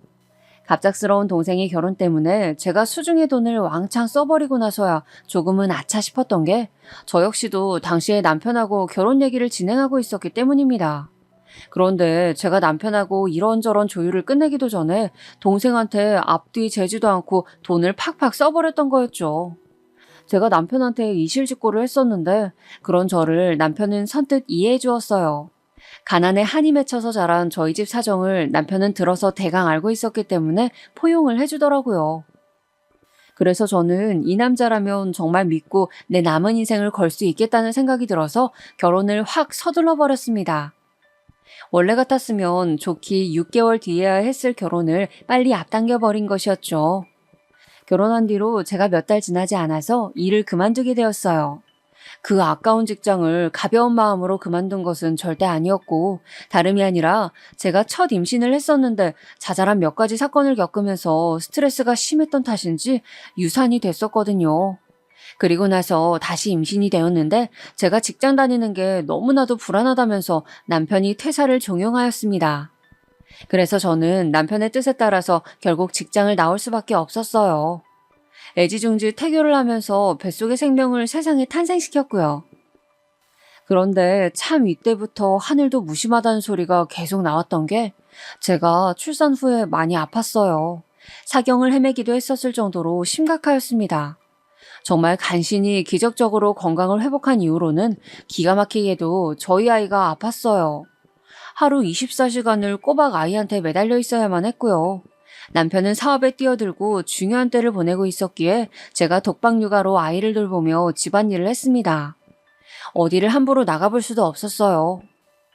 갑작스러운 동생의 결혼 때문에 제가 수중의 돈을 왕창 써버리고 나서야 조금은 아차 싶었던 게, 저 역시도 당시에 남편하고 결혼 얘기를 진행하고 있었기 때문입니다. 그런데 제가 남편하고 이런저런 조율을 끝내기도 전에 동생한테 앞뒤 재지도 않고 돈을 팍팍 써버렸던 거였죠. 제가 남편한테 이실직고를 했었는데 그런 저를 남편은 선뜻 이해해 주었어요. 가난에 한이 맺혀서 자란 저희 집 사정을 남편은 들어서 대강 알고 있었기 때문에 포용을 해주더라고요. 그래서 저는 이 남자라면 정말 믿고 내 남은 인생을 걸 수 있겠다는 생각이 들어서 결혼을 확 서둘러 버렸습니다. 원래 같았으면 좋기 6개월 뒤에야 했을 결혼을 빨리 앞당겨 버린 것이었죠. 결혼한 뒤로 제가 몇 달 지나지 않아서 일을 그만두게 되었어요. 그 아까운 직장을 가벼운 마음으로 그만둔 것은 절대 아니었고, 다름이 아니라 제가 첫 임신을 했었는데 자잘한 몇 가지 사건을 겪으면서 스트레스가 심했던 탓인지 유산이 됐었거든요. 그리고 나서 다시 임신이 되었는데 제가 직장 다니는 게 너무나도 불안하다면서 남편이 퇴사를 종용하였습니다. 그래서 저는 남편의 뜻에 따라서 결국 직장을 나올 수밖에 없었어요. 애지중지 태교를 하면서 뱃속의 생명을 세상에 탄생시켰고요. 그런데 참 이때부터 하늘도 무심하다는 소리가 계속 나왔던 게, 제가 출산 후에 많이 아팠어요. 사경을 헤매기도 했었을 정도로 심각하였습니다. 정말 간신히 기적적으로 건강을 회복한 이후로는 기가 막히게도 저희 아이가 아팠어요. 하루 24시간을 꼬박 아이한테 매달려 있어야만 했고요. 남편은 사업에 뛰어들고 중요한 때를 보내고 있었기에 제가 독박 육아로 아이를 돌보며 집안일을 했습니다. 어디를 함부로 나가볼 수도 없었어요.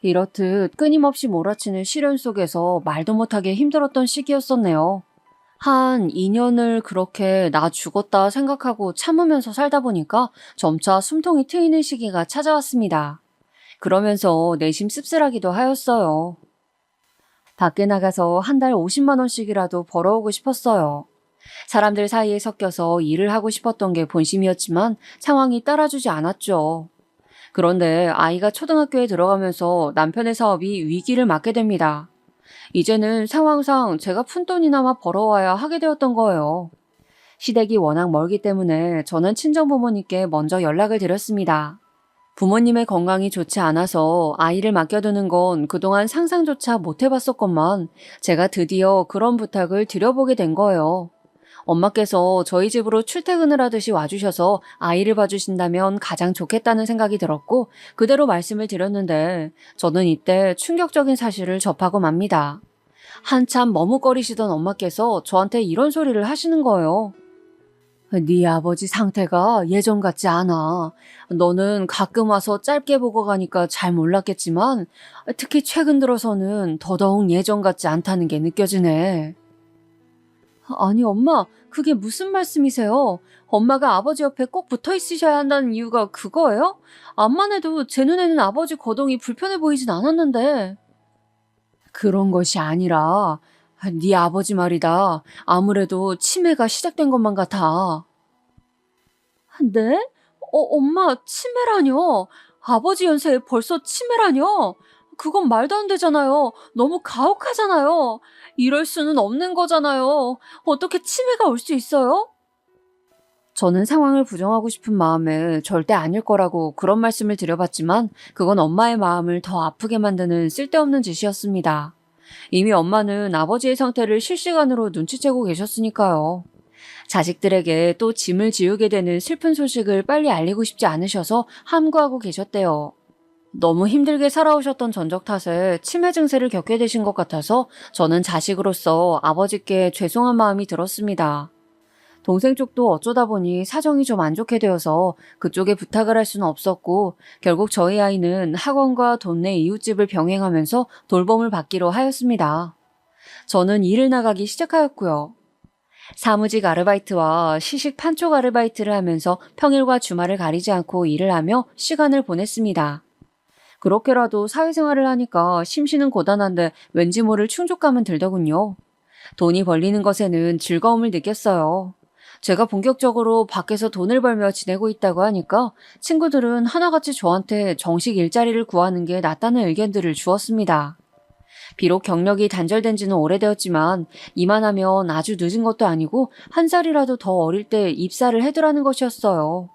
이렇듯 끊임없이 몰아치는 시련 속에서 말도 못하게 힘들었던 시기였었네요. 한 2년을 그렇게 나 죽었다 생각하고 참으면서 살다 보니까 점차 숨통이 트이는 시기가 찾아왔습니다. 그러면서 내심 씁쓸하기도 하였어요. 밖에 나가서 한 달 50만 원씩이라도 벌어오고 싶었어요. 사람들 사이에 섞여서 일을 하고 싶었던 게 본심이었지만 상황이 따라주지 않았죠. 그런데 아이가 초등학교에 들어가면서 남편의 사업이 위기를 맞게 됩니다. 이제는 상황상 제가 푼돈이나마 벌어와야 하게 되었던 거예요. 시댁이 워낙 멀기 때문에 저는 친정부모님께 먼저 연락을 드렸습니다. 부모님의 건강이 좋지 않아서 아이를 맡겨두는 건 그동안 상상조차 못 해봤었건만 제가 드디어 그런 부탁을 드려보게 된 거예요. 엄마께서 저희 집으로 출퇴근을 하듯이 와주셔서 아이를 봐주신다면 가장 좋겠다는 생각이 들었고 그대로 말씀을 드렸는데 저는 이때 충격적인 사실을 접하고 맙니다. 한참 머뭇거리시던 엄마께서 저한테 이런 소리를 하시는 거예요. 네 아버지 상태가 예전 같지 않아. 너는 가끔 와서 짧게 보고 가니까 잘 몰랐겠지만 특히 최근 들어서는 더더욱 예전 같지 않다는 게 느껴지네. 아니 엄마, 그게 무슨 말씀이세요? 엄마가 아버지 옆에 꼭 붙어 있으셔야 한다는 이유가 그거예요? 암만 해도 제 눈에는 아버지 거동이 불편해 보이진 않았는데. 그런 것이 아니라 네 아버지 말이다. 아무래도 치매가 시작된 것만 같아. 네? 엄마, 치매라뇨? 아버지 연세에 벌써 치매라뇨? 그건 말도 안 되잖아요. 너무 가혹하잖아요. 이럴 수는 없는 거잖아요. 어떻게 치매가 올 수 있어요? 저는 상황을 부정하고 싶은 마음에 절대 아닐 거라고 그런 말씀을 드려봤지만 그건 엄마의 마음을 더 아프게 만드는 쓸데없는 짓이었습니다. 이미 엄마는 아버지의 상태를 실시간으로 눈치채고 계셨으니까요. 자식들에게 또 짐을 지우게 되는 슬픈 소식을 빨리 알리고 싶지 않으셔서 함구하고 계셨대요. 너무 힘들게 살아오셨던 전적 탓에 치매 증세를 겪게 되신 것 같아서 저는 자식으로서 아버지께 죄송한 마음이 들었습니다. 동생 쪽도 어쩌다 보니 사정이 좀 안 좋게 되어서 그쪽에 부탁을 할 수는 없었고 결국 저희 아이는 학원과 동네 이웃집을 병행하면서 돌봄을 받기로 하였습니다. 저는 일을 나가기 시작하였고요. 사무직 아르바이트와 시식 판촉 아르바이트를 하면서 평일과 주말을 가리지 않고 일을 하며 시간을 보냈습니다. 그렇게라도 사회생활을 하니까 심신은 고단한데 왠지 모를 충족감은 들더군요. 돈이 벌리는 것에는 즐거움을 느꼈어요. 제가 본격적으로 밖에서 돈을 벌며 지내고 있다고 하니까 친구들은 하나같이 저한테 정식 일자리를 구하는 게 낫다는 의견들을 주었습니다. 비록 경력이 단절된 지는 오래되었지만 이만하면 아주 늦은 것도 아니고 한 살이라도 더 어릴 때 입사를 해두라는 것이었어요.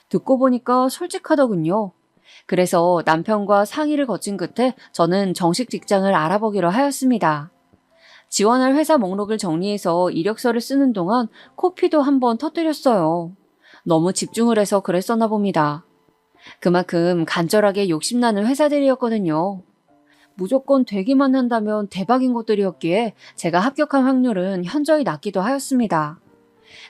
듣고 보니까 솔직하더군요. 그래서 남편과 상의를 거친 끝에 저는 정식 직장을 알아보기로 하였습니다. 지원할 회사 목록을 정리해서 이력서를 쓰는 동안 코피도 한번 터뜨렸어요. 너무 집중을 해서 그랬었나 봅니다. 그만큼 간절하게 욕심나는 회사들이었거든요. 무조건 되기만 한다면 대박인 곳들이었기에 제가 합격한 확률은 현저히 낮기도 하였습니다.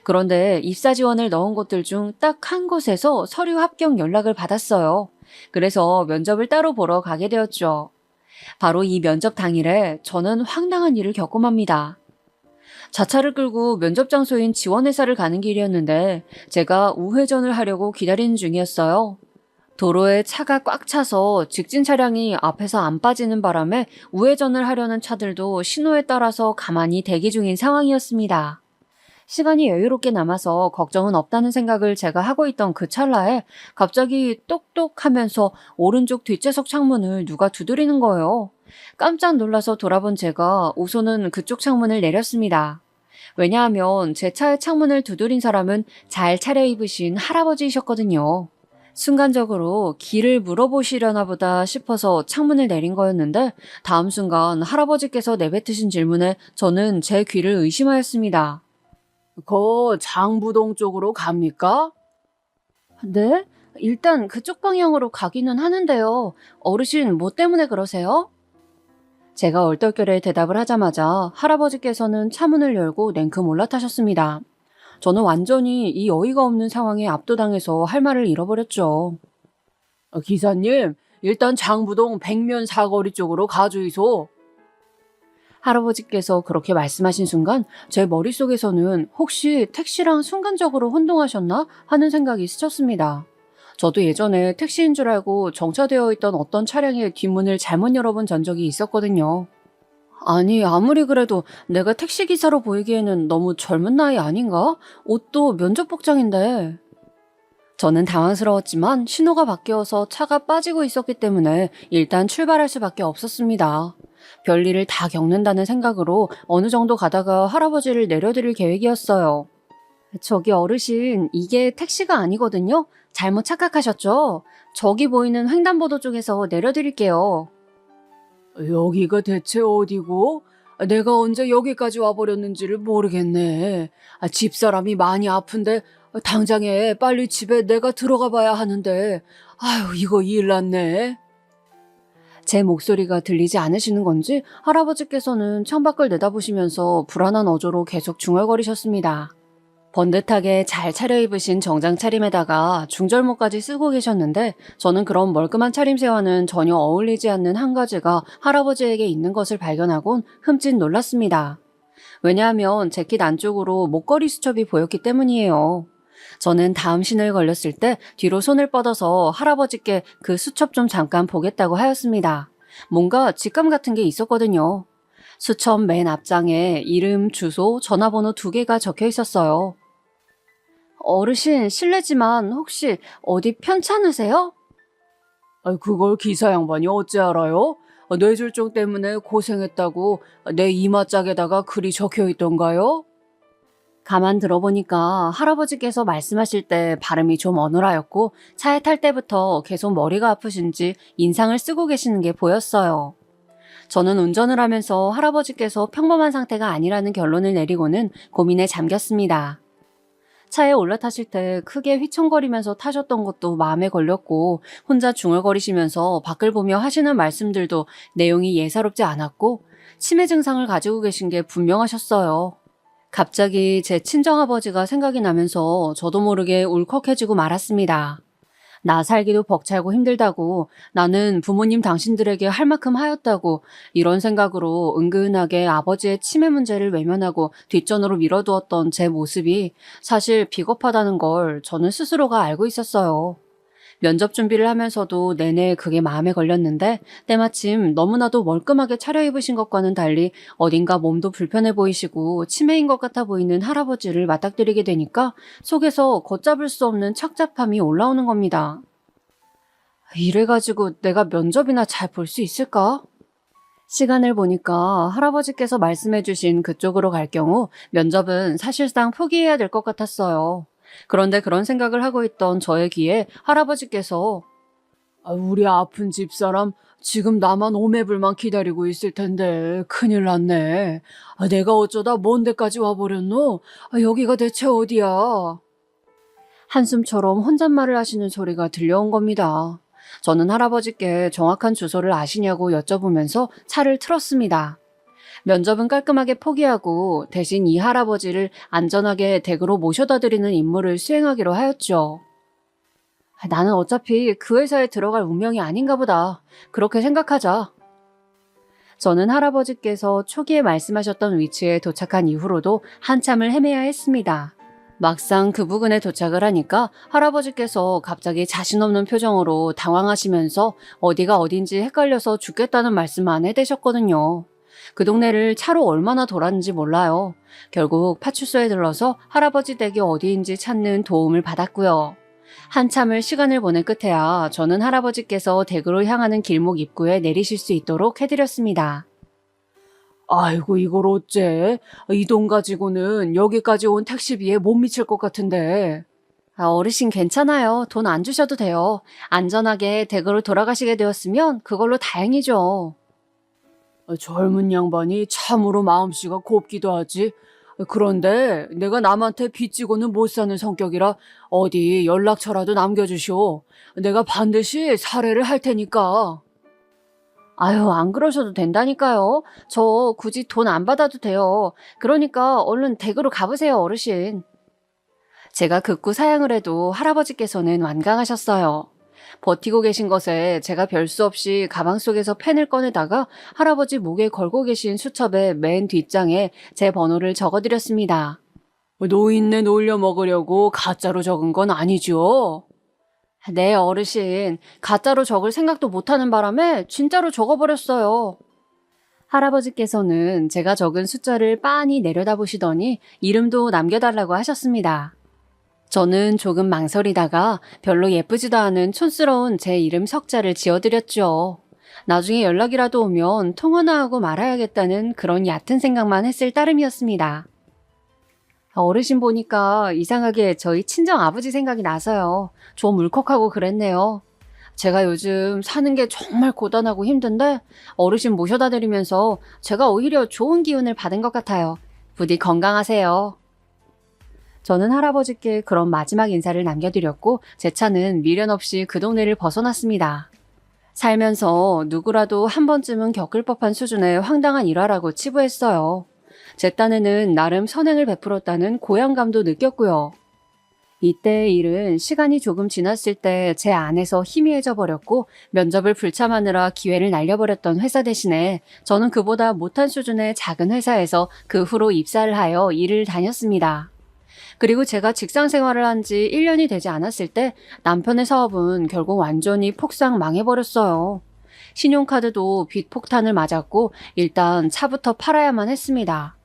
그런데 입사 지원을 넣은 곳들 중 딱 한 곳에서 서류 합격 연락을 받았어요. 그래서 면접을 따로 보러 가게 되었죠. 바로 이 면접 당일에 저는 황당한 일을 겪고 맙니다. 자차를 끌고 면접 장소인 지원회사를 가는 길이었는데 제가 우회전을 하려고 기다리는 중이었어요. 도로에 차가 꽉 차서 직진 차량이 앞에서 안 빠지는 바람에 우회전을 하려는 차들도 신호에 따라서 가만히 대기 중인 상황이었습니다. 시간이 여유롭게 남아서 걱정은 없다는 생각을 제가 하고 있던 그 찰나에 갑자기 똑똑 하면서 오른쪽 뒷좌석 창문을 누가 두드리는 거예요. 깜짝 놀라서 돌아본 제가 우선은 그쪽 창문을 내렸습니다. 왜냐하면 제 차의 창문을 두드린 사람은 잘 차려입으신 할아버지이셨거든요. 순간적으로 길을 물어보시려나 보다 싶어서 창문을 내린 거였는데 다음 순간 할아버지께서 내뱉으신 질문에 저는 제 귀를 의심하였습니다. 장부동 쪽으로 갑니까? 네? 일단 그쪽 방향으로 가기는 하는데요. 어르신 뭐 때문에 그러세요? 제가 얼떨결에 대답을 하자마자 할아버지께서는 차문을 열고 냉큼 올라타셨습니다. 저는 완전히 이 어이가 없는 상황에 압도당해서 할 말을 잃어버렸죠. 기사님, 일단 장부동 백면 사거리 쪽으로 가주이소. 할아버지께서 그렇게 말씀하신 순간 제 머릿속에서는 혹시 택시랑 순간적으로 혼동하셨나 하는 생각이 스쳤습니다. 저도 예전에 택시인 줄 알고 정차되어 있던 어떤 차량의 뒷문을 잘못 열어본 전적이 있었거든요. 아니, 아무리 그래도 내가 택시기사로 보이기에는 너무 젊은 나이 아닌가? 옷도 면접 복장인데. 저는 당황스러웠지만 신호가 바뀌어서 차가 빠지고 있었기 때문에 일단 출발할 수밖에 없었습니다. 별일을 다 겪는다는 생각으로 어느 정도 가다가 할아버지를 내려드릴 계획이었어요. 저기 어르신, 이게 택시가 아니거든요? 잘못 착각하셨죠? 저기 보이는 횡단보도 쪽에서 내려드릴게요. 여기가 대체 어디고? 내가 언제 여기까지 와버렸는지를 모르겠네. 집사람이 많이 아픈데 당장에 빨리 집에 내가 들어가 봐야 하는데 아유, 이거 일 났네. 제 목소리가 들리지 않으시는 건지 할아버지께서는 창밖을 내다보시면서 불안한 어조로 계속 중얼거리셨습니다. 번듯하게 잘 차려입으신 정장 차림에다가 중절모까지 쓰고 계셨는데 저는 그런 멀끔한 차림새와는 전혀 어울리지 않는 한 가지가 할아버지에게 있는 것을 발견하곤 흠칫 놀랐습니다. 왜냐하면 재킷 안쪽으로 목걸이 수첩이 보였기 때문이에요. 저는 다음 신호에 걸렸을 때 뒤로 손을 뻗어서 할아버지께 그 수첩 좀 잠깐 보겠다고 하였습니다. 뭔가 직감 같은 게 있었거든요. 수첩 맨 앞장에 이름, 주소, 전화번호 2개가 적혀 있었어요. 어르신, 실례지만 혹시 어디 편찮으세요? 그걸 기사 양반이 어찌 알아요? 뇌졸중 때문에 고생했다고 내 이마짝에다가 글이 적혀 있던가요? 가만 들어보니까 할아버지께서 말씀하실 때 발음이 좀 어눌하였고 차에 탈 때부터 계속 머리가 아프신지 인상을 쓰고 계시는 게 보였어요. 저는 운전을 하면서 할아버지께서 평범한 상태가 아니라는 결론을 내리고는 고민에 잠겼습니다. 차에 올라타실 때 크게 휘청거리면서 타셨던 것도 마음에 걸렸고 혼자 중얼거리시면서 밖을 보며 하시는 말씀들도 내용이 예사롭지 않았고 치매 증상을 가지고 계신 게 분명하셨어요. 갑자기 제 친정아버지가 생각이 나면서 저도 모르게 울컥해지고 말았습니다. 나 살기도 벅차고 힘들다고, 나는 부모님 당신들에게 할 만큼 하였다고, 이런 생각으로 은근하게 아버지의 치매 문제를 외면하고 뒷전으로 밀어두었던 제 모습이 사실 비겁하다는 걸 저는 스스로가 알고 있었어요. 면접 준비를 하면서도 내내 그게 마음에 걸렸는데 때마침 너무나도 멀끔하게 차려입으신 것과는 달리 어딘가 몸도 불편해 보이시고 치매인 것 같아 보이는 할아버지를 맞닥뜨리게 되니까 속에서 걷잡을 수 없는 착잡함이 올라오는 겁니다. 이래가지고 내가 면접이나 잘 볼 수 있을까? 시간을 보니까 할아버지께서 말씀해주신 그쪽으로 갈 경우 면접은 사실상 포기해야 될 것 같았어요. 그런데 그런 생각을 하고 있던 저의 귀에 할아버지께서 우리 아픈 집사람 지금 나만 오매불만 기다리고 있을 텐데 큰일 났네. 내가 어쩌다 먼 데까지 와버렸노? 여기가 대체 어디야? 한숨처럼 혼잣말을 하시는 소리가 들려온 겁니다. 저는 할아버지께 정확한 주소를 아시냐고 여쭤보면서 차를 틀었습니다. 면접은 깔끔하게 포기하고 대신 이 할아버지를 안전하게 댁으로 모셔다 드리는 임무를 수행하기로 하였죠. 나는 어차피 그 회사에 들어갈 운명이 아닌가 보다. 그렇게 생각하자. 저는 할아버지께서 초기에 말씀하셨던 위치에 도착한 이후로도 한참을 헤매야 했습니다. 막상 그 부근에 도착을 하니까 할아버지께서 갑자기 자신 없는 표정으로 당황하시면서 어디가 어딘지 헷갈려서 죽겠다는 말씀만 해대셨거든요. 그 동네를 차로 얼마나 돌았는지 몰라요. 결국 파출소에 들러서 할아버지 댁이 어디인지 찾는 도움을 받았고요. 한참을 시간을 보낸 끝에야 저는 할아버지께서 댁으로 향하는 길목 입구에 내리실 수 있도록 해드렸습니다. 아이고 이걸 어째? 이 돈 가지고는 여기까지 온 택시비에 못 미칠 것 같은데. 어르신 괜찮아요. 돈 안 주셔도 돼요. 안전하게 댁으로 돌아가시게 되었으면 그걸로 다행이죠. 젊은 양반이 참으로 마음씨가 곱기도 하지. 그런데 내가 남한테 빚지고는 못 사는 성격이라 어디 연락처라도 남겨주시오. 내가 반드시 살해를 할 테니까. 아유, 안 그러셔도 된다니까요. 저 굳이 돈 안 받아도 돼요. 그러니까 얼른 댁으로 가보세요, 어르신. 제가 극구 사양을 해도 할아버지께서는 완강하셨어요. 버티고 계신 것에 제가 별 수 없이 가방 속에서 펜을 꺼내다가 할아버지 목에 걸고 계신 수첩의 맨 뒷장에 제 번호를 적어드렸습니다. 노인네 놀려 먹으려고 가짜로 적은 건 아니죠? 네, 어르신. 가짜로 적을 생각도 못하는 바람에 진짜로 적어버렸어요. 할아버지께서는 제가 적은 숫자를 빤히 내려다보시더니 이름도 남겨달라고 하셨습니다. 저는 조금 망설이다가 별로 예쁘지도 않은 촌스러운 제 이름 석자를 지어드렸죠. 나중에 연락이라도 오면 통화나 하고 말아야겠다는 그런 얕은 생각만 했을 따름이었습니다. 어르신 보니까 이상하게 저희 친정 아버지 생각이 나서요. 좀 울컥하고 그랬네요. 제가 요즘 사는 게 정말 고단하고 힘든데 어르신 모셔다 드리면서 제가 오히려 좋은 기운을 받은 것 같아요. 부디 건강하세요. 저는 할아버지께 그런 마지막 인사를 남겨드렸고 제 차는 미련 없이 그 동네를 벗어났습니다. 살면서 누구라도 한 번쯤은 겪을 법한 수준의 황당한 일화라고 치부했어요. 제 딴에는 나름 선행을 베풀었다는 고향감도 느꼈고요. 이때의 일은 시간이 조금 지났을 때 제 안에서 희미해져 버렸고 면접을 불참하느라 기회를 날려버렸던 회사 대신에 저는 그보다 못한 수준의 작은 회사에서 그 후로 입사를 하여 일을 다녔습니다. 그리고 제가 직장 생활을 한 지 1년이 되지 않았을 때 남편의 사업은 결국 완전히 폭삭 망해버렸어요. 신용카드도 빚 폭탄을 맞았고 일단 차부터 팔아야만 했습니다.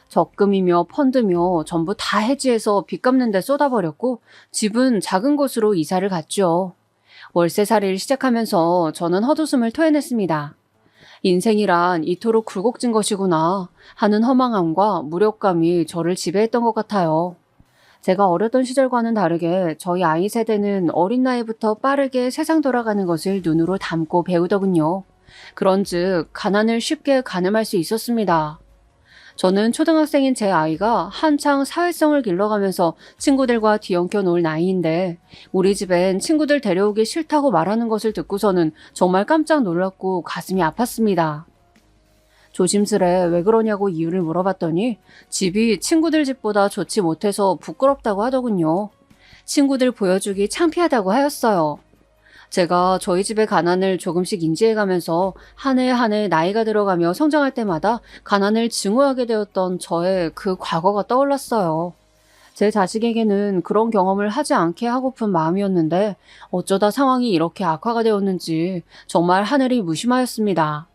적금이며 펀드며 전부 다 해지해서 빚 갚는 데 쏟아버렸고 집은 작은 곳으로 이사를 갔죠. 월세살이를 시작하면서 저는 헛웃음을 토해냈습니다. 인생이란 이토록 굴곡진 것이구나 하는 허망함과 무력감이 저를 지배했던 것 같아요. 제가 어렸던 시절과는 다르게 저희 아이 세대는 어린 나이부터 빠르게 세상 돌아가는 것을 눈으로 담고 배우더군요. 그런즉 가난을 쉽게 가늠할 수 있었습니다. 저는 초등학생인 제 아이가 한창 사회성을 길러가면서 친구들과 뒤엉켜 놀 나이인데 우리 집엔 친구들 데려오기 싫다고 말하는 것을 듣고서는 정말 깜짝 놀랐고 가슴이 아팠습니다. 조심스레 왜 그러냐고 이유를 물어봤더니 집이 친구들 집보다 좋지 못해서 부끄럽다고 하더군요. 친구들 보여주기 창피하다고 하였어요. 제가 저희 집의 가난을 조금씩 인지해가면서 한 해 한 해 나이가 들어가며 성장할 때마다 가난을 증오하게 되었던 저의 그 과거가 떠올랐어요. 제 자식에게는 그런 경험을 하지 않게 하고픈 마음이었는데 어쩌다 상황이 이렇게 악화가 되었는지 정말 하늘이 무심하였습니다.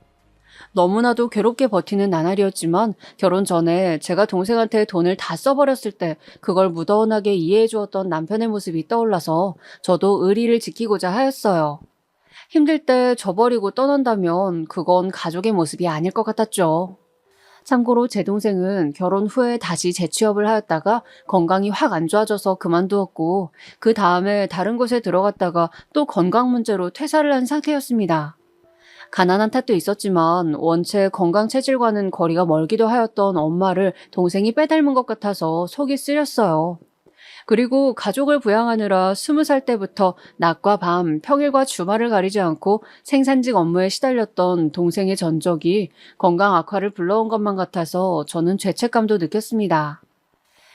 너무나도 괴롭게 버티는 나날이었지만 결혼 전에 제가 동생한테 돈을 다 써버렸을 때 그걸 무던하게 이해해 주었던 남편의 모습이 떠올라서 저도 의리를 지키고자 하였어요. 힘들 때 저버리고 떠난다면 그건 가족의 모습이 아닐 것 같았죠. 참고로 제 동생은 결혼 후에 다시 재취업을 하였다가 건강이 확 안 좋아져서 그만두었고 그 다음에 다른 곳에 들어갔다가 또 건강 문제로 퇴사를 한 상태였습니다. 가난한 탓도 있었지만 원체 건강 체질과는 거리가 멀기도 하였던 엄마를 동생이 빼닮은 것 같아서 속이 쓰렸어요. 그리고 가족을 부양하느라 20살 때부터 낮과 밤, 평일과 주말을 가리지 않고 생산직 업무에 시달렸던 동생의 전적이 건강 악화를 불러온 것만 같아서 저는 죄책감도 느꼈습니다.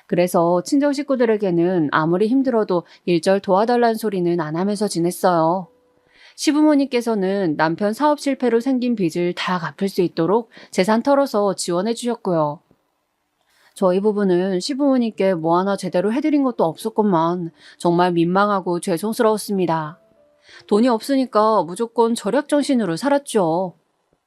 그래서 친정 식구들에게는 아무리 힘들어도 일절 도와달라는 소리는 안 하면서 지냈어요. 시부모님께서는 남편 사업 실패로 생긴 빚을 다 갚을 수 있도록 재산 털어서 지원해 주셨고요. 저희 부부는 시부모님께 뭐 하나 제대로 해드린 것도 없었건만 정말 민망하고 죄송스러웠습니다. 돈이 없으니까 무조건 절약정신으로 살았죠.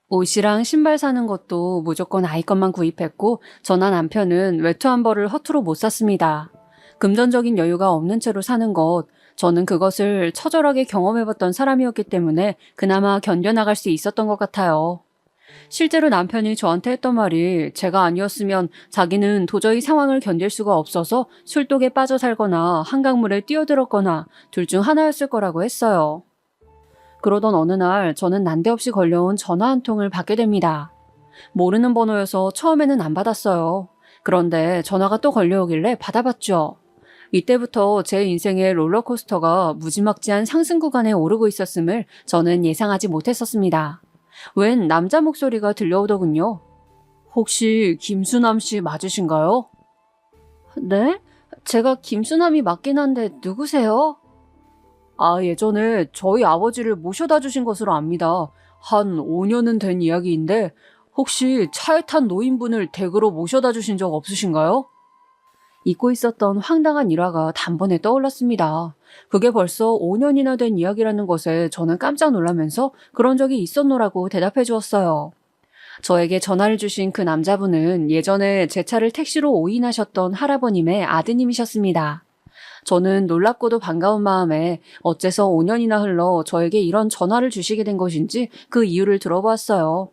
옷이랑 신발 사는 것도 무조건 아이 것만 구입했고 저나 남편은 외투 한 벌을 허투루 못 샀습니다. 금전적인 여유가 없는 채로 사는 것, 저는 그것을 처절하게 경험해봤던 사람이었기 때문에 그나마 견뎌나갈 수 있었던 것 같아요. 실제로 남편이 저한테 했던 말이 제가 아니었으면 자기는 도저히 상황을 견딜 수가 없어서 술독에 빠져 살거나 한강물에 뛰어들었거나 둘 중 하나였을 거라고 했어요. 그러던 어느 날 저는 난데없이 걸려온 전화 한 통을 받게 됩니다. 모르는 번호여서 처음에는 안 받았어요. 그런데 전화가 또 걸려오길래 받아봤죠. 이때부터 제 인생의 롤러코스터가 무지막지한 상승 구간에 오르고 있었음을 저는 예상하지 못했었습니다. 웬 남자 목소리가 들려오더군요. 혹시 김수남 씨 맞으신가요? 네? 제가 김수남이 맞긴 한데 누구세요? 예전에 저희 아버지를 모셔다 주신 것으로 압니다. 한 5년은 된 이야기인데 혹시 차에 탄 노인분을 댁으로 모셔다 주신 적 없으신가요? 잊고 있었던 황당한 일화가 단번에 떠올랐습니다. 그게 벌써 5년이나 된 이야기라는 것에 저는 깜짝 놀라면서 그런 적이 있었노라고 대답해 주었어요. 저에게 전화를 주신 그 남자분은 예전에 제 차를 택시로 오인하셨던 할아버님의 아드님이셨습니다. 저는 놀랍고도 반가운 마음에 어째서 5년이나 흘러 저에게 이런 전화를 주시게 된 것인지 그 이유를 들어보았어요.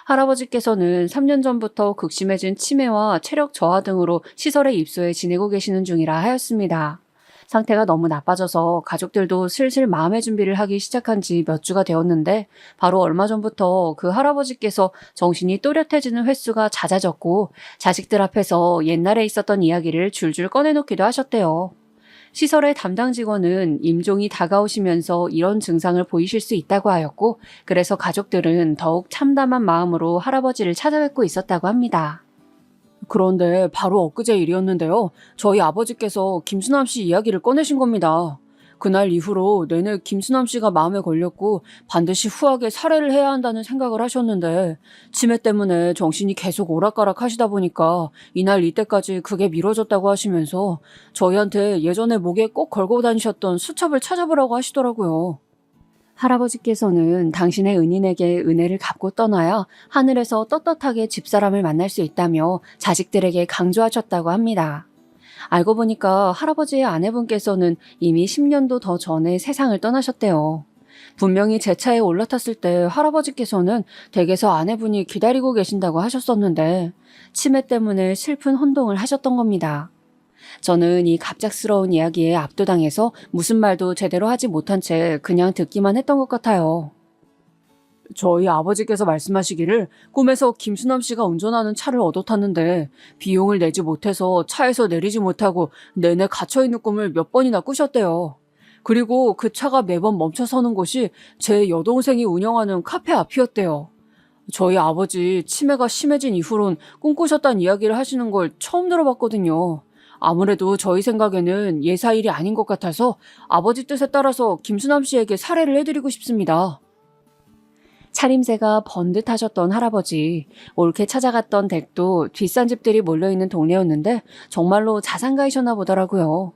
할아버지께서는 3년 전부터 극심해진 치매와 체력 저하 등으로 시설에 입소해 지내고 계시는 중이라 하였습니다. 상태가 너무 나빠져서 가족들도 슬슬 마음의 준비를 하기 시작한 지 몇 주가 되었는데 바로 얼마 전부터 그 할아버지께서 정신이 또렷해지는 횟수가 잦아졌고 자식들 앞에서 옛날에 있었던 이야기를 줄줄 꺼내놓기도 하셨대요. 시설의 담당 직원은 임종이 다가오시면서 이런 증상을 보이실 수 있다고 하였고 그래서 가족들은 더욱 참담한 마음으로 할아버지를 찾아뵙고 있었다고 합니다. 그런데 바로 엊그제 일이었는데요. 저희 아버지께서 김수남 씨 이야기를 꺼내신 겁니다. 그날 이후로 내내 김수남 씨가 마음에 걸렸고 반드시 후하게 살해를 해야 한다는 생각을 하셨는데 치매 때문에 정신이 계속 오락가락 하시다 보니까 이날 이때까지 그게 미뤄졌다고 하시면서 저희한테 예전에 목에 꼭 걸고 다니셨던 수첩을 찾아보라고 하시더라고요. 할아버지께서는 당신의 은인에게 은혜를 갚고 떠나야 하늘에서 떳떳하게 집사람을 만날 수 있다며 자식들에게 강조하셨다고 합니다. 알고 보니까 할아버지의 아내분께서는 이미 10년도 더 전에 세상을 떠나셨대요. 분명히 제 차에 올라탔을 때 할아버지께서는 댁에서 아내분이 기다리고 계신다고 하셨었는데 치매 때문에 슬픈 혼동을 하셨던 겁니다. 저는 이 갑작스러운 이야기에 압도당해서 무슨 말도 제대로 하지 못한 채 그냥 듣기만 했던 것 같아요. 저희 아버지께서 말씀하시기를 꿈에서 김수남 씨가 운전하는 차를 얻어 탔는데 비용을 내지 못해서 차에서 내리지 못하고 내내 갇혀있는 꿈을 몇 번이나 꾸셨대요. 그리고 그 차가 매번 멈춰 서는 곳이 제 여동생이 운영하는 카페 앞이었대요. 저희 아버지 치매가 심해진 이후론 꿈꾸셨다는 이야기를 하시는 걸 처음 들어봤거든요. 아무래도 저희 생각에는 예사일이 아닌 것 같아서 아버지 뜻에 따라서 김수남 씨에게 사례를 해드리고 싶습니다. 차림새가 번듯하셨던 할아버지, 옳게 찾아갔던 댁도 뒷산 집들이 몰려있는 동네였는데 정말로 자산가이셨나 보더라고요.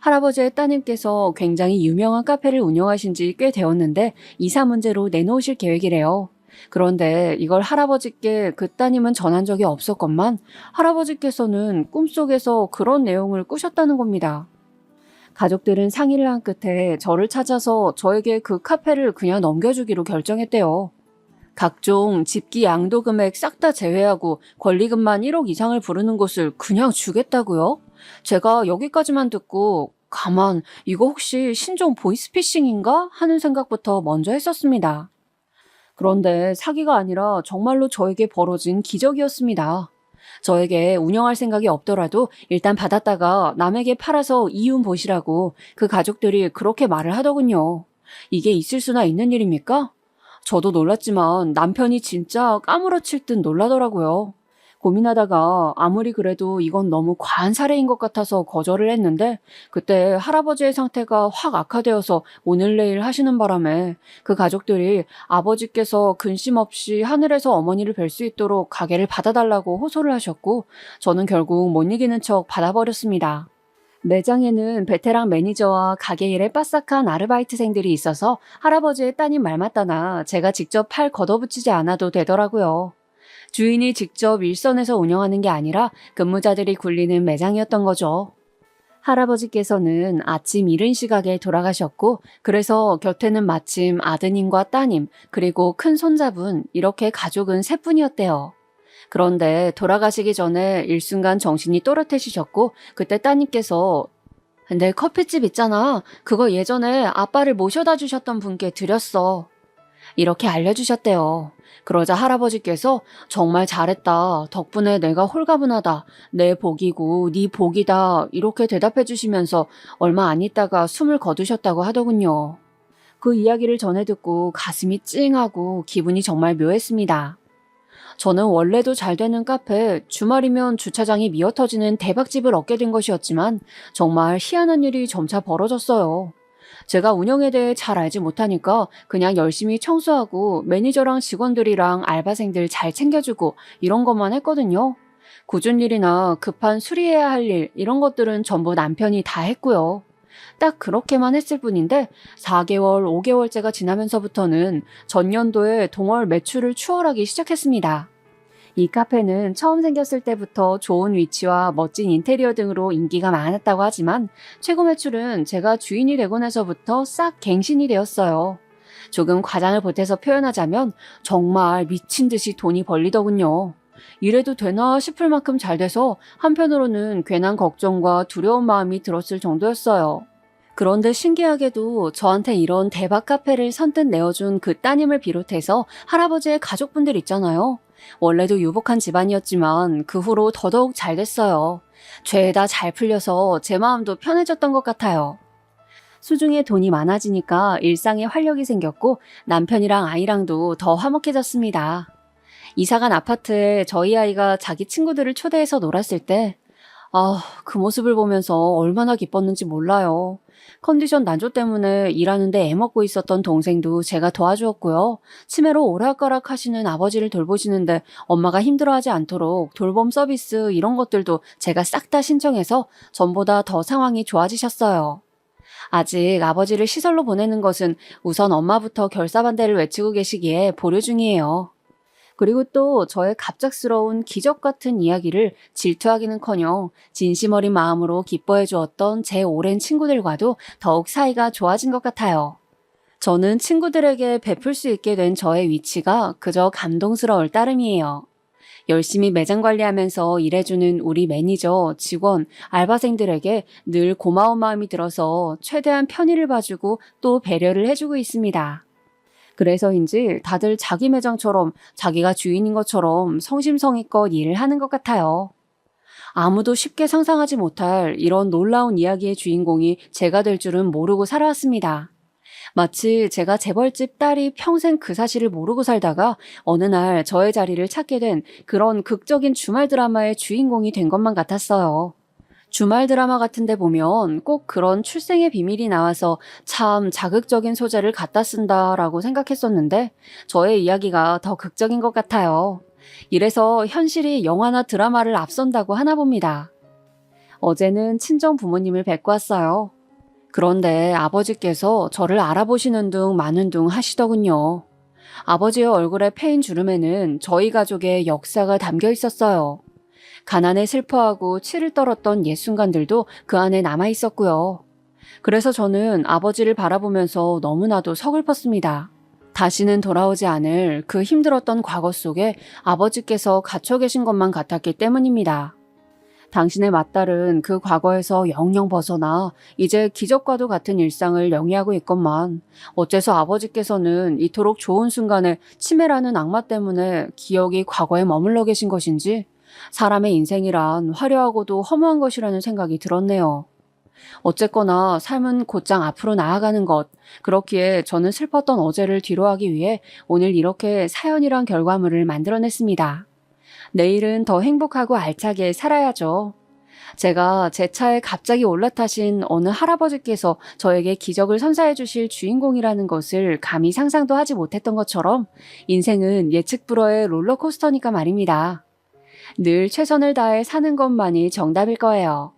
할아버지의 따님께서 굉장히 유명한 카페를 운영하신 지 꽤 되었는데 이사 문제로 내놓으실 계획이래요. 그런데 이걸 할아버지께 그 따님은 전한 적이 없었건만 할아버지께서는 꿈속에서 그런 내용을 꾸셨다는 겁니다. 가족들은 상의를 한 끝에 저를 찾아서 저에게 그 카페를 그냥 넘겨주기로 결정했대요. 각종 집기 양도 금액 싹 다 제외하고 권리금만 1억 이상을 부르는 곳을 그냥 주겠다고요? 제가 여기까지만 듣고 가만 이거 혹시 신종 보이스피싱인가 하는 생각부터 먼저 했었습니다. 그런데 사기가 아니라 정말로 저에게 벌어진 기적이었습니다. 저에게 운영할 생각이 없더라도 일단 받았다가 남에게 팔아서 이윤 보시라고 그 가족들이 그렇게 말을 하더군요. 이게 있을 수나 있는 일입니까? 저도 놀랐지만 남편이 진짜 까무러칠 듯 놀라더라고요. 고민하다가 아무리 그래도 이건 너무 과한 사례인 것 같아서 거절을 했는데 그때 할아버지의 상태가 확 악화되어서 오늘 내일 하시는 바람에 그 가족들이 아버지께서 근심 없이 하늘에서 어머니를 뵐 수 있도록 가게를 받아달라고 호소를 하셨고 저는 결국 못 이기는 척 받아버렸습니다. 매장에는 베테랑 매니저와 가게 일에 빠삭한 아르바이트생들이 있어서 할아버지의 따님 말 맞다나 제가 직접 팔 걷어붙이지 않아도 되더라고요. 주인이 직접 일선에서 운영하는 게 아니라 근무자들이 굴리는 매장이었던 거죠. 할아버지께서는 아침 이른 시각에 돌아가셨고 그래서 곁에는 마침 아드님과 따님 그리고 큰 손자분 이렇게 가족은 셋뿐이었대요. 그런데 돌아가시기 전에 일순간 정신이 또렷해지셨고 그때 따님께서 내 커피집 있잖아. 그거 예전에 아빠를 모셔다 주셨던 분께 드렸어. 이렇게 알려주셨대요. 그러자 할아버지께서 정말 잘했다. 덕분에 내가 홀가분하다. 내 복이고 네 복이다. 이렇게 대답해 주시면서 얼마 안 있다가 숨을 거두셨다고 하더군요. 그 이야기를 전해 듣고 가슴이 찡하고 기분이 정말 묘했습니다. 저는 원래도 잘 되는 카페, 주말이면 주차장이 미어터지는 대박집을 얻게 된 것이었지만 정말 희한한 일이 점차 벌어졌어요. 제가 운영에 대해 잘 알지 못하니까 그냥 열심히 청소하고 매니저랑 직원들이랑 알바생들 잘 챙겨주고 이런 것만 했거든요. 굳은 일이나 급한 수리해야 할 일 이런 것들은 전부 남편이 다 했고요. 딱 그렇게만 했을 뿐인데 4개월, 5개월째가 지나면서부터는 전년도에 동월 매출을 추월하기 시작했습니다. 이 카페는 처음 생겼을 때부터 좋은 위치와 멋진 인테리어 등으로 인기가 많았다고 하지만 최고 매출은 제가 주인이 되고 나서부터 싹 갱신이 되었어요. 조금 과장을 보태서 표현하자면 정말 미친 듯이 돈이 벌리더군요. 이래도 되나 싶을 만큼 잘 돼서 한편으로는 괜한 걱정과 두려운 마음이 들었을 정도였어요. 그런데 신기하게도 저한테 이런 대박 카페를 선뜻 내어준 그 따님을 비롯해서 할아버지의 가족분들 있잖아요. 원래도 유복한 집안이었지만 그 후로 더더욱 잘 됐어요. 죄다 잘 풀려서 제 마음도 편해졌던 것 같아요. 수중에 돈이 많아지니까 일상에 활력이 생겼고 남편이랑 아이랑도 더 화목해졌습니다. 이사간 아파트에 저희 아이가 자기 친구들을 초대해서 놀았을 때 그 모습을 보면서 얼마나 기뻤는지 몰라요. 컨디션 난조 때문에 일하는데 애먹고 있었던 동생도 제가 도와주었고요. 치매로 오락가락 하시는 아버지를 돌보시는데 엄마가 힘들어하지 않도록 돌봄 서비스 이런 것들도 제가 싹 다 신청해서 전보다 더 상황이 좋아지셨어요. 아직 아버지를 시설로 보내는 것은 우선 엄마부터 결사반대를 외치고 계시기에 보류 중이에요. 그리고 또 저의 갑작스러운 기적 같은 이야기를 질투하기는커녕 진심 어린 마음으로 기뻐해 주었던 제 오랜 친구들과도 더욱 사이가 좋아진 것 같아요. 저는 친구들에게 베풀 수 있게 된 저의 위치가 그저 감동스러울 따름이에요. 열심히 매장 관리하면서 일해주는 우리 매니저, 직원, 알바생들에게 늘 고마운 마음이 들어서 최대한 편의를 봐주고 또 배려를 해주고 있습니다. 그래서인지 다들 자기 매장처럼 자기가 주인인 것처럼 성심성의껏 일을 하는 것 같아요. 아무도 쉽게 상상하지 못할 이런 놀라운 이야기의 주인공이 제가 될 줄은 모르고 살아왔습니다. 마치 제가 재벌집 딸이 평생 그 사실을 모르고 살다가 어느 날 저의 자리를 찾게 된 그런 극적인 주말 드라마의 주인공이 된 것만 같았어요. 주말 드라마 같은데 보면 꼭 그런 출생의 비밀이 나와서 참 자극적인 소재를 갖다 쓴다라고 생각했었는데 저의 이야기가 더 극적인 것 같아요. 이래서 현실이 영화나 드라마를 앞선다고 하나 봅니다. 어제는 친정 부모님을 뵙고 왔어요. 그런데 아버지께서 저를 알아보시는 둥 마는 둥 하시더군요. 아버지의 얼굴에 패인 주름에는 저희 가족의 역사가 담겨 있었어요. 가난에 슬퍼하고 치를 떨었던 옛 순간들도 그 안에 남아 있었고요. 그래서 저는 아버지를 바라보면서 너무나도 서글펐습니다. 다시는 돌아오지 않을 그 힘들었던 과거 속에 아버지께서 갇혀 계신 것만 같았기 때문입니다. 당신의 맏딸은 그 과거에서 영영 벗어나 이제 기적과도 같은 일상을 영위하고 있건만 어째서 아버지께서는 이토록 좋은 순간에 치매라는 악마 때문에 기억이 과거에 머물러 계신 것인지 사람의 인생이란 화려하고도 허무한 것이라는 생각이 들었네요. 어쨌거나 삶은 곧장 앞으로 나아가는 것, 그렇기에 저는 슬펐던 어제를 뒤로하기 위해 오늘 이렇게 사연이란 결과물을 만들어냈습니다. 내일은 더 행복하고 알차게 살아야죠. 제가 제 차에 갑자기 올라타신 어느 할아버지께서 저에게 기적을 선사해 주실 주인공이라는 것을 감히 상상도 하지 못했던 것처럼 인생은 예측 불허의 롤러코스터니까 말입니다. 늘 최선을 다해 사는 것만이 정답일 거예요.